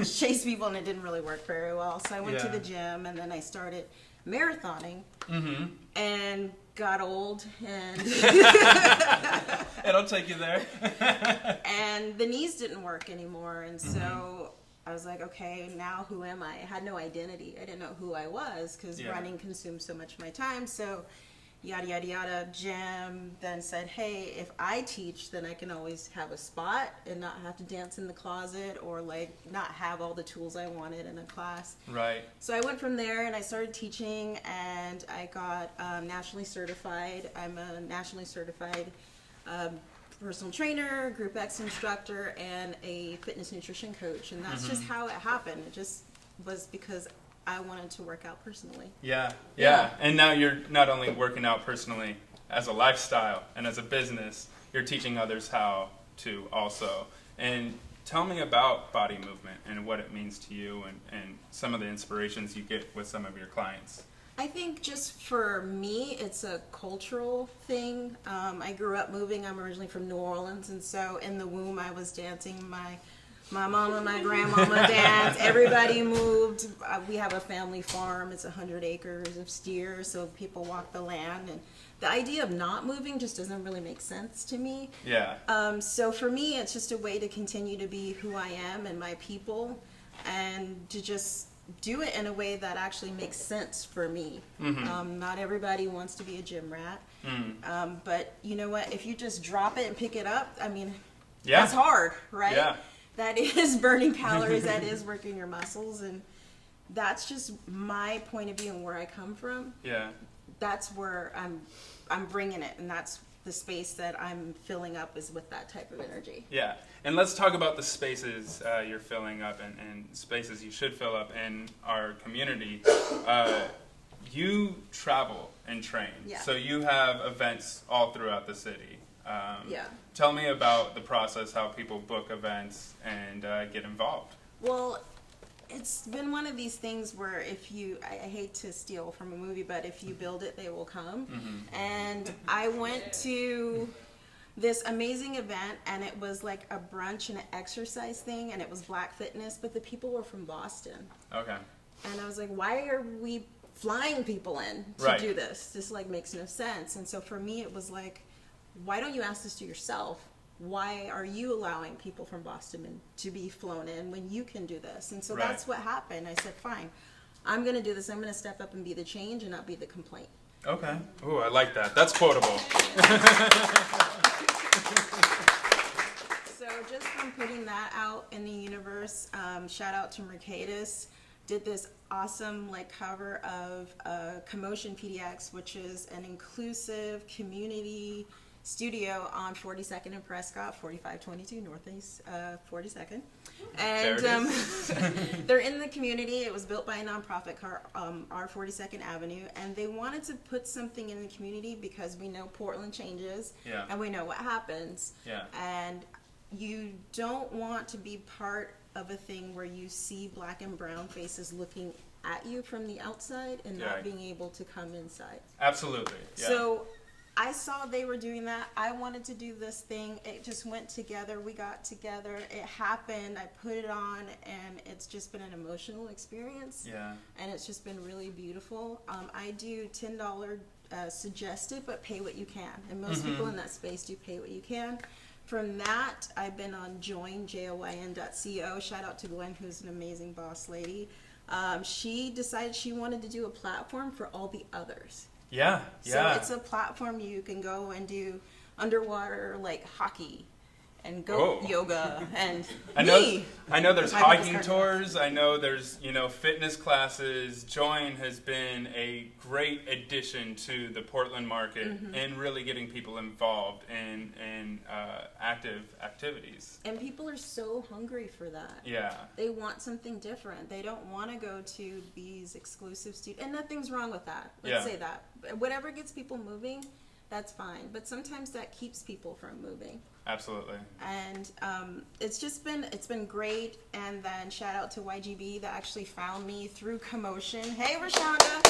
chase people, and it didn't really work very well. So I went to the gym, and then I started marathoning and got old, and it'll take you there. And the knees didn't work anymore, and so I was like, okay, now who am I? I had no identity. I didn't know who I was because running consumed so much of my time. So yada yada yada, gym then said, hey, if I teach, then I can always have a spot and not have to dance in the closet or not have all the tools I wanted in a class. Right. So I went from there and I started teaching, and I got nationally certified. I'm a nationally certified personal trainer, Group X instructor, and a fitness nutrition coach. And that's just how it happened. It just was because I wanted to work out personally. Yeah. And now you're not only working out personally as a lifestyle and as a business, you're teaching others how to also. And tell me about body movement and what it means to you and some of the inspirations you get with some of your clients. I think just for me, it's a cultural thing. I grew up moving. I'm originally from New Orleans, and so in the womb I was dancing. My mama, my grandmama danced. Everybody moved. We have a family farm. It's 100 acres of steers, so people walk the land. And the idea of not moving just doesn't really make sense to me. Yeah. So for me, it's just a way to continue to be who I am and my people, and to just do it in a way that actually makes sense for me. Not everybody wants to be a gym rat. But you know what? If you just drop it and pick it up, I mean, that's hard, right? Yeah. That is burning calories, that is working your muscles, and that's just my point of view and where I come from. Yeah. That's where I'm bringing it, and that's the space that I'm filling up is with that type of energy. Yeah, and let's talk about the spaces you're filling up and spaces you should fill up in our community. You travel and train, so you have events all throughout the city. Tell me about the process, how people book events and get involved. Well, it's been one of these things where if you, I hate to steal from a movie, but if you build it, they will come. And I went to this amazing event, and it was like a brunch and an exercise thing, and it was Black Fitness, but the people were from Boston. Okay. And I was like, why are we flying people in to do this? This like makes no sense. And so for me, it was like, why don't you ask this to yourself? Why are you allowing people from Boston to be flown in when you can do this? And so that's what happened. I said, fine, I'm going to do this. I'm going to step up and be the change and not be the complaint. Okay. Ooh, I like that. That's quotable. So just from putting that out in the universe, shout out to Mercatus, did this awesome like cover of Commotion PDX, which is an inclusive community studio on 42nd and Prescott, 4522 Northeast 42nd. And they're in the community. It was built by a nonprofit, our 42nd Avenue, and they wanted to put something in the community because we know Portland changes, and we know what happens. And you don't want to be part of a thing where you see black and brown faces looking at you from the outside and not being able to come inside. Absolutely. Yeah. So I saw they were doing that. I wanted to do this thing. It just went together. We got together. It happened. I put it on, and it's just been an emotional experience. And it's just been really beautiful. I do $10 suggested, but pay what you can. And most people in that space do pay what you can. From that, I've been on join.co. Shout out to Gwen, who's an amazing boss lady. She decided she wanted to do a platform for all the others. So it's a platform you can go and do underwater like hockey and go yoga and I know there's hiking tours. I know there's fitness classes. Join has been a great addition to the Portland market and really getting people involved in active activities. And people are so hungry for that. They want something different. They don't want to go to these exclusive studios. And nothing's wrong with that. Let's say that. Whatever gets people moving, that's fine. But sometimes that keeps people from moving. Absolutely. And it's been great. And then shout out to YGB that actually found me through Commotion. Hey, Rashonda.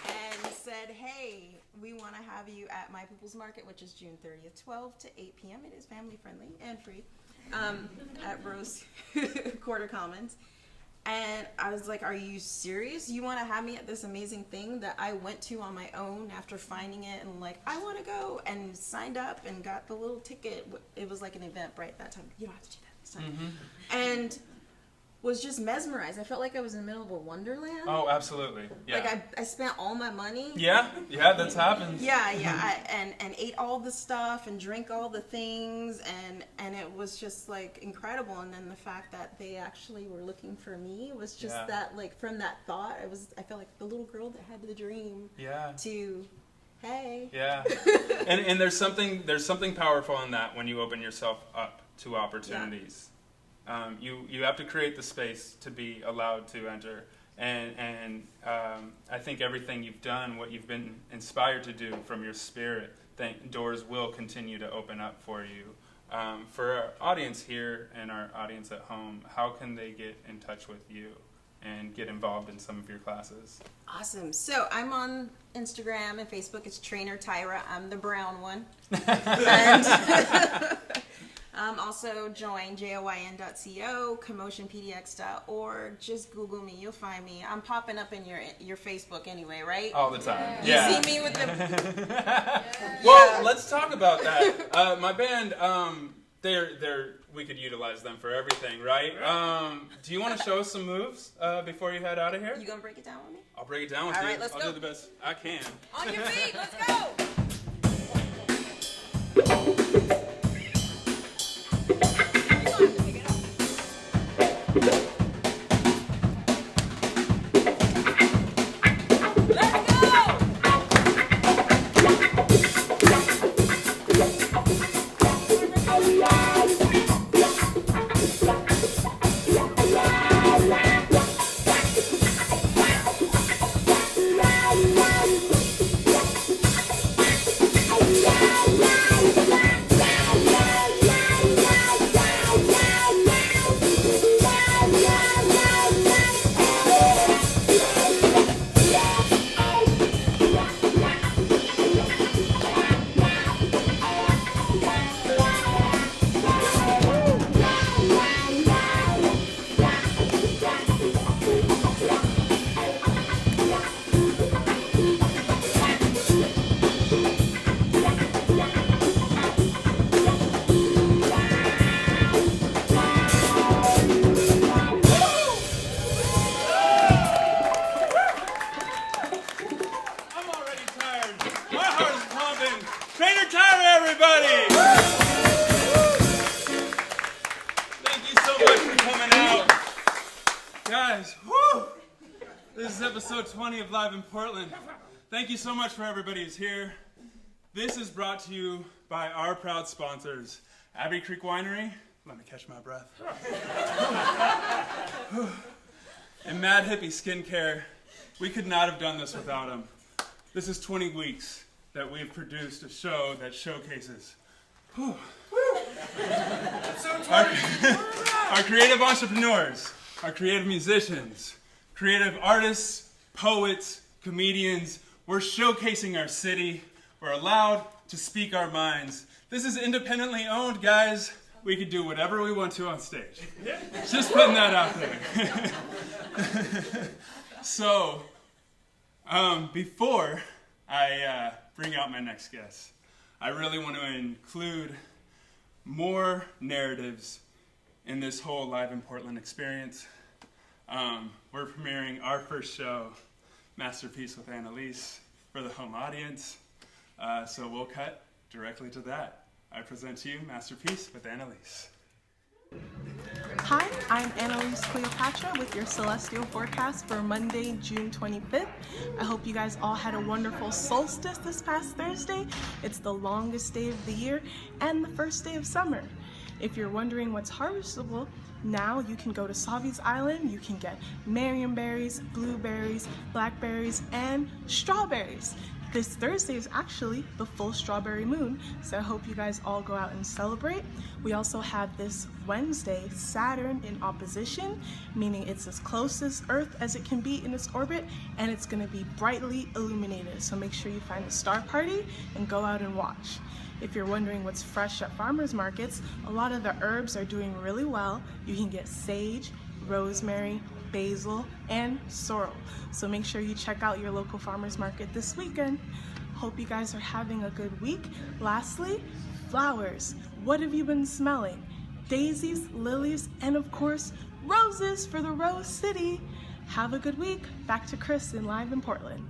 And said, hey, we want to have you at My People's Market, which is June 30th, 12 to 8 p.m. It is family friendly and free at Rose Quarter Commons. And I was like, are you serious? You want to have me at this amazing thing that I went to on my own after finding it and like, I want to go, and signed up and got the little ticket. It was like an event right that time. You don't have to do that this time. And was just mesmerized. I felt like I was in the middle of a wonderland. Oh, absolutely. Yeah. Like I spent all my money. Yeah, that's happened. And ate all the stuff and drank all the things, and it was just like incredible. And then the fact that they actually were looking for me was just that, like, from that thought, I felt like the little girl that had the dream. To hey. And there's something powerful in that when you open yourself up to opportunities. You have to create the space to be allowed to enter, and I think everything you've done, what you've been inspired to do from your spirit, doors will continue to open up for you. For our audience here and our audience at home, how can they get in touch with you and get involved in some of your classes? Awesome. So I'm on Instagram and Facebook. It's Trainer Tyra. I'm the brown one. And also join join.co, commotionpdx.org. Just Google me, you'll find me. I'm popping up in your Facebook anyway, right? All the time. You see me with the. Well, let's talk about that. My band, we could utilize them for everything, right? Do you want to show us some moves before you head out of here? You gonna break it down with me? I'll break it down with All you. right, let's I'll go. do the best I can. On your feet, let's go! Guys, whoo! This is episode 20 of Live in Portland. Thank you so much for everybody who's here. This is brought to you by our proud sponsors, Abbey Creek Winery, let me catch my breath, and Mad Hippie Skincare. We could not have done this without them. This is 20 weeks that we've produced a show that showcases our creative entrepreneurs, our creative musicians, creative artists, poets, comedians. We're showcasing our city. We're allowed to speak our minds. This is independently owned, guys. We could do whatever we want to on stage. Just putting that out there. So, before I bring out my next guest, I really want to include more narratives in this whole Live in Portland experience. We're premiering our first show, Masterpiece with Annalise, for the home audience. So we'll cut directly to that. I present to you Masterpiece with Annalise. Hi, I'm Annalise Cleopatra with your Celestial Forecast for Monday, June 25th. I hope you guys all had a wonderful solstice this past Thursday. It's the longest day of the year and the first day of summer. If you're wondering what's harvestable, now you can go to Savi's Island. You can get marionberries, blueberries, blackberries, and strawberries. This Thursday is actually the full strawberry moon, so I hope you guys all go out and celebrate. We also have this Wednesday, Saturn in opposition, meaning it's as close as Earth as it can be in its orbit, and it's going to be brightly illuminated. So make sure you find a star party and go out and watch. If you're wondering what's fresh at farmers markets, a lot of the herbs are doing really well. You can get sage, rosemary, basil, and sorrel. So make sure you check out your local farmers market this weekend. Hope you guys are having a good week. Lastly, flowers. What have you been smelling? Daisies, lilies, and of course, roses for the Rose City. Have a good week. Back to Chris in Live in Portland.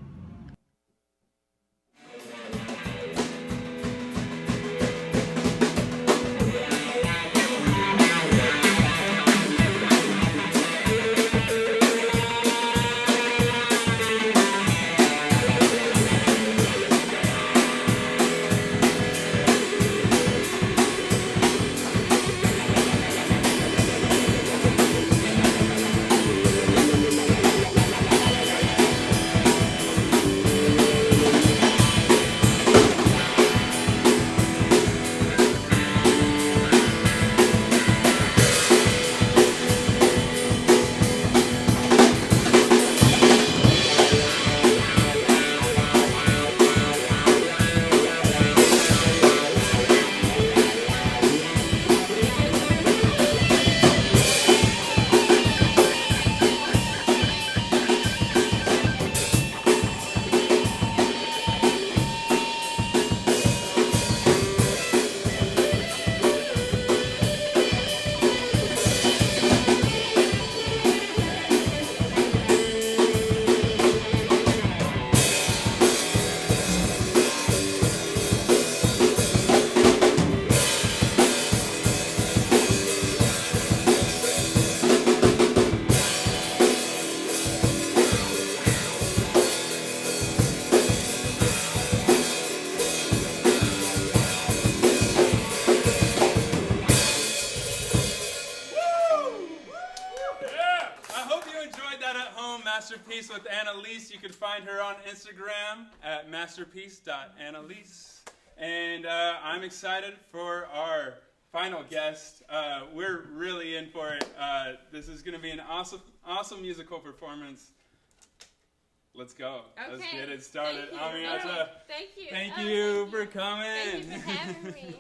Masterpiece with Annalise. You can find her on Instagram at masterpiece.annalise. And I'm excited for our final guest. We're really in for it. This is going to be an awesome musical performance. Let's go. Okay. Let's get it started. Thank you. Amiata, Thank you. Thank Oh, you thank for coming. Thank you for having me.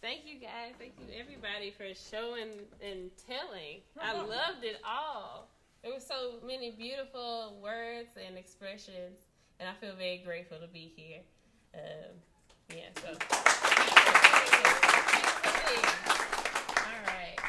Thank you guys. Thank you everybody for showing and telling. I loved it all. There were so many beautiful words and expressions, and I feel very grateful to be here. So. All right.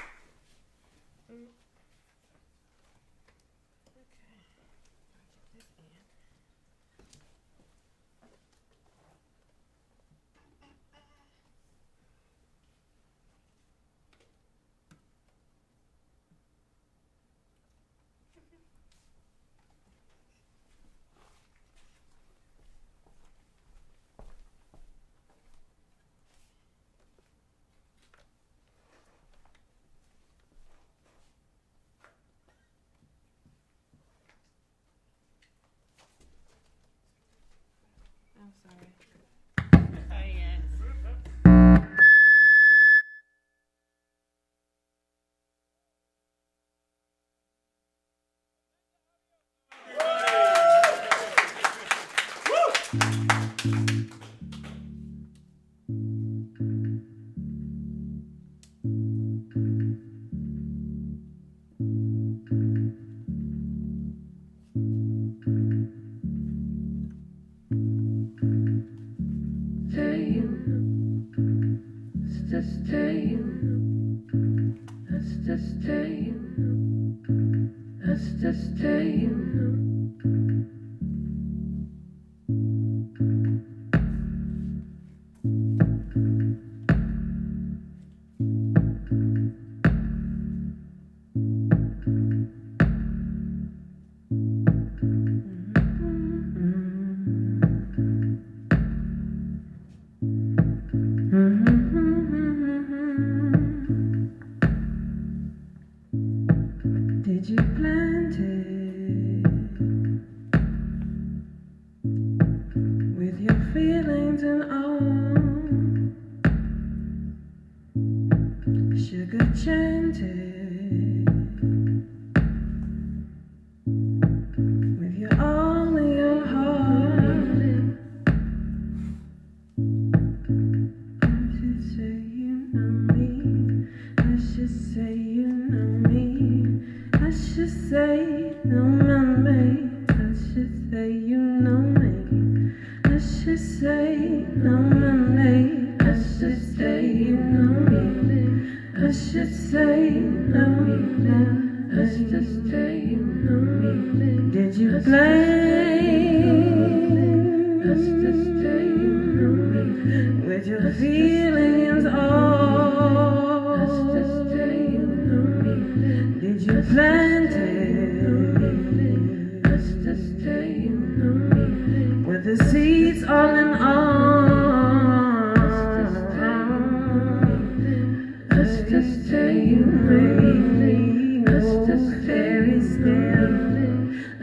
I'm sorry. Oh, yes. Did you plant it with your feelings and all? Sugar chanted with your all in your heart. I should say you know me. I should say you know me. I should say no me. I should say you know me. I should say no me. I should say you know me. I should say no me. I should say you know me. Did you blame? I should say you know me. With your feelings all. I should say you know me. Did you plant it? I should say you know me. With the seeds all in all. I should say you know me. I should very still.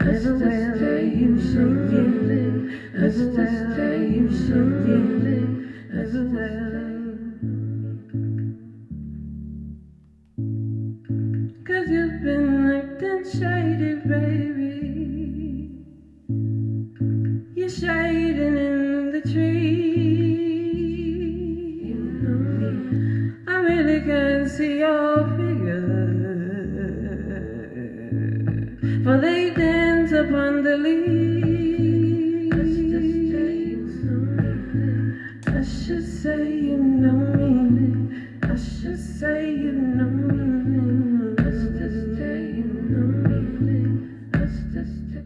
I should say you should it. I should say you should it as well. 'Cause you've been acting shady, baby. You're shading in the tree. You know me. I really can't see your figure, for they dance upon the leaves. I should say you know me. I should say you know me. I should say you know me. I should say.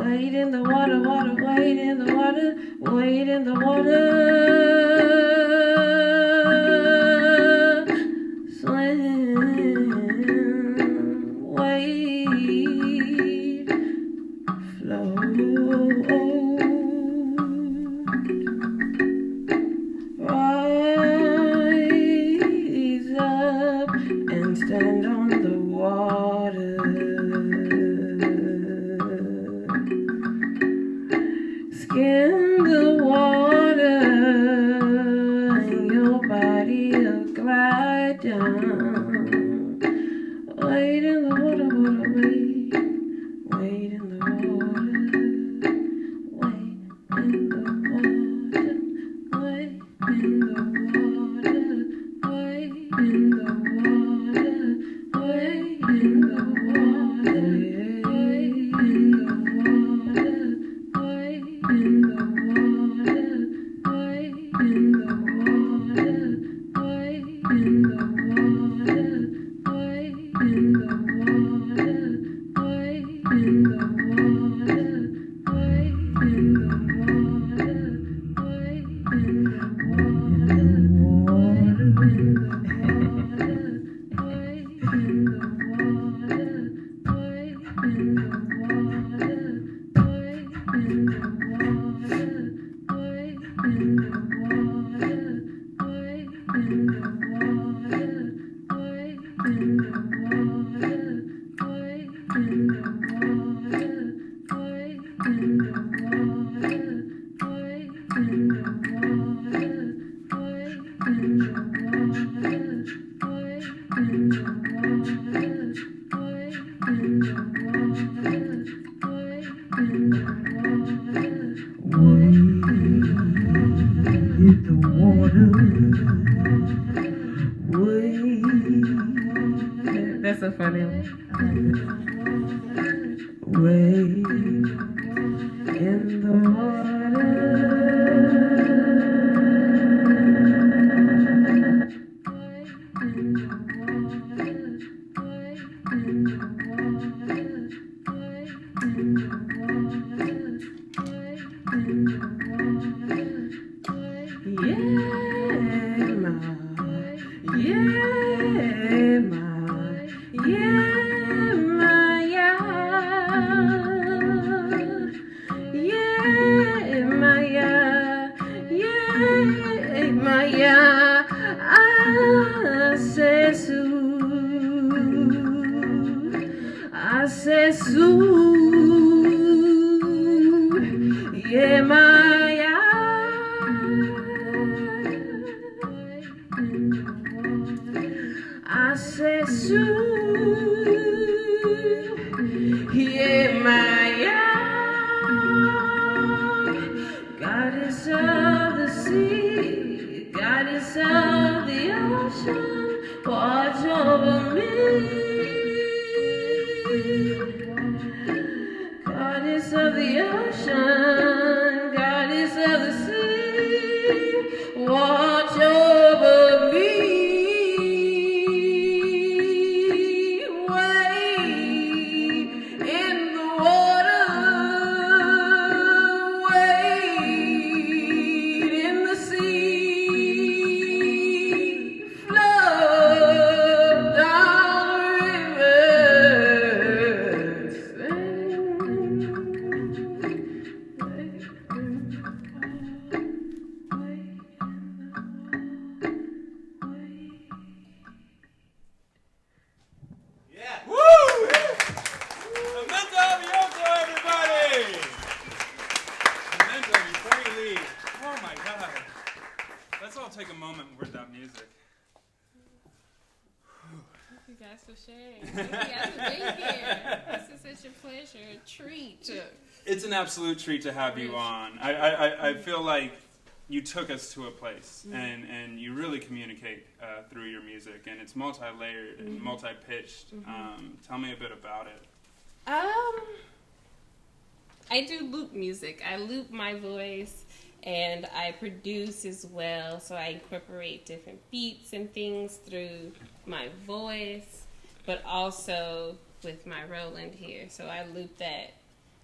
wade in the water, water, wade in the water, wade in the water. Swim, wade, float. Rise up and stand on the water. Skim the water and your body will glide down. Wade in the water, water, wade. Wade in the water. Wade in the water. Wade in the water. Wade in the water. Wade in the water. Wade in the water. Wade in the water. Wade in the water. Wade in the water. Wade in the water. Wade in the water. Wade in the water. Wade in the That's a funny one. Wade in the water. Goddess of the sea, goddess of the ocean, watch over me. Goddess of the ocean, goddess of the sea, watch over me. Wade in the water, wade in the sea, float down the Memento Miyoko, everybody! Memento, before you leave, oh my god. Let's all take a moment with that music. Thank you guys for sharing. Thank you guys for being here. This is such a pleasure, a treat. It's an absolute treat to have you on. I feel like you took us to a place, and you really communicate through your music, and it's multi-layered and multi-pitched. Tell me a bit about it. I do loop music. I loop my voice, and I produce as well. So I incorporate different beats and things through my voice, but also with my Roland here. So I loop that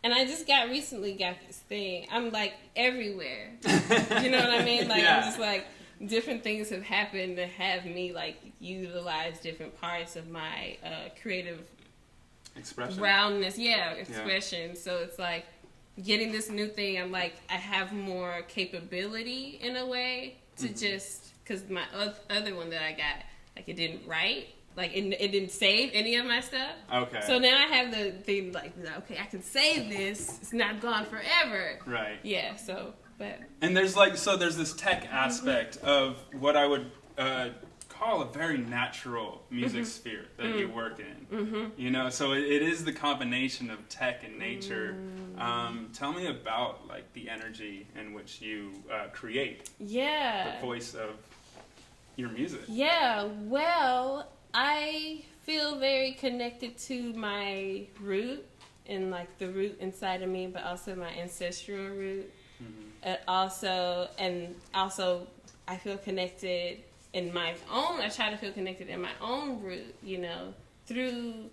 And I just recently got this thing. I'm like everywhere. You know what I mean? Like Yeah. I'm just like different things have happened to have me like utilize different parts of my creative Expression. roundness. Expression. So it's like getting this new thing. I'm like I have more capability in a way to just because my other one that I got like it didn't write. Like, it didn't save any of my stuff. Okay. So now I have the thing, like, okay, I can save this. It's not gone forever. Right. Yeah, so, but... And there's there's this tech aspect of what I would call a very natural music sphere that you work in. You know, so it is the combination of tech and nature. Tell me about, like, the energy in which you create. Yeah. The voice of your music. Yeah, well... I feel very connected to my root and like the root inside of me, but also my ancestral root. Also I feel connected in my own. I try to feel connected in my own root, you know, through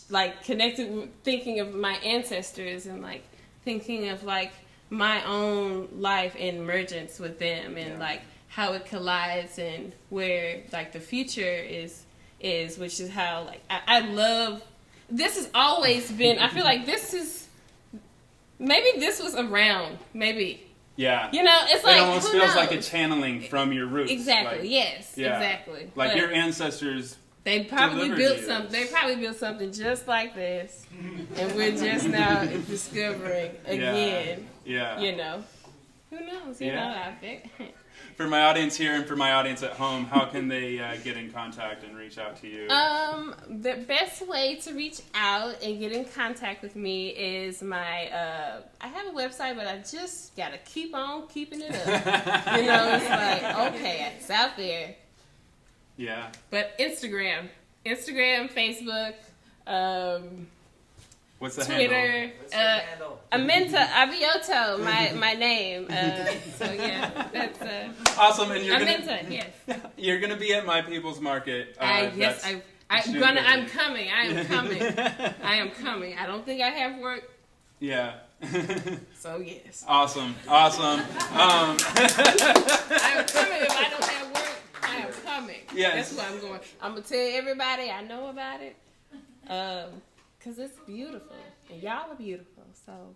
like connected with thinking of my ancestors and like thinking of like my own life and emergence with them and like how it collides and where like the future is which is how like I love this has always been I feel like this is maybe this was around maybe yeah you know it's like it almost who feels knows? like a channeling from your roots exactly like, yes yeah. exactly like but your ancestors they probably delivered built you. something. They probably built something just like this, and we're just now discovering again. Yeah. You know, who knows? You know, I think. For my audience here and for my audience at home, how can they get in contact and reach out to you? The best way to reach out and get in contact with me is my. I have a website, but I just gotta keep on keeping it up. You know, it's like okay, it's out there. Yeah. But Instagram, Facebook, what's the Twitter, handle? Amenta Abioto, my name. So yeah, that's awesome. And you're Amenta, yes. You're gonna be at My People's Market. Yes, I'm coming. I am coming. I am coming. I don't think I have work. Yeah. So yes. Awesome. I am coming if I don't have work. I am coming. Yes. That's where I'm going. I'm going to tell everybody I know about it. Because it's beautiful. And y'all are beautiful. So.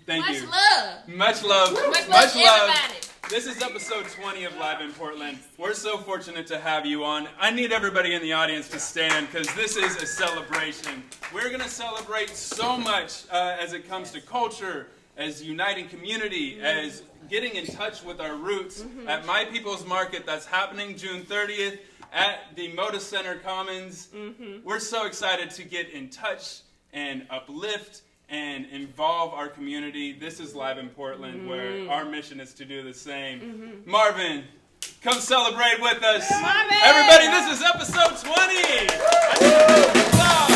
Thank you. Much love. Much love. Much love, everybody. This is episode 20 of Live in Portland. We're so fortunate to have you on. I need everybody in the audience to stand because this is a celebration. We're going to celebrate so much as it comes to culture, as uniting community, as getting in touch with our roots at My People's Market that's happening June 30th at the Moda Center Commons. We're so excited to get in touch and uplift and involve our community. This is Live in Portland where our mission is to do the same. Marvin, come celebrate with us. Marvin! Everybody, this is episode 20!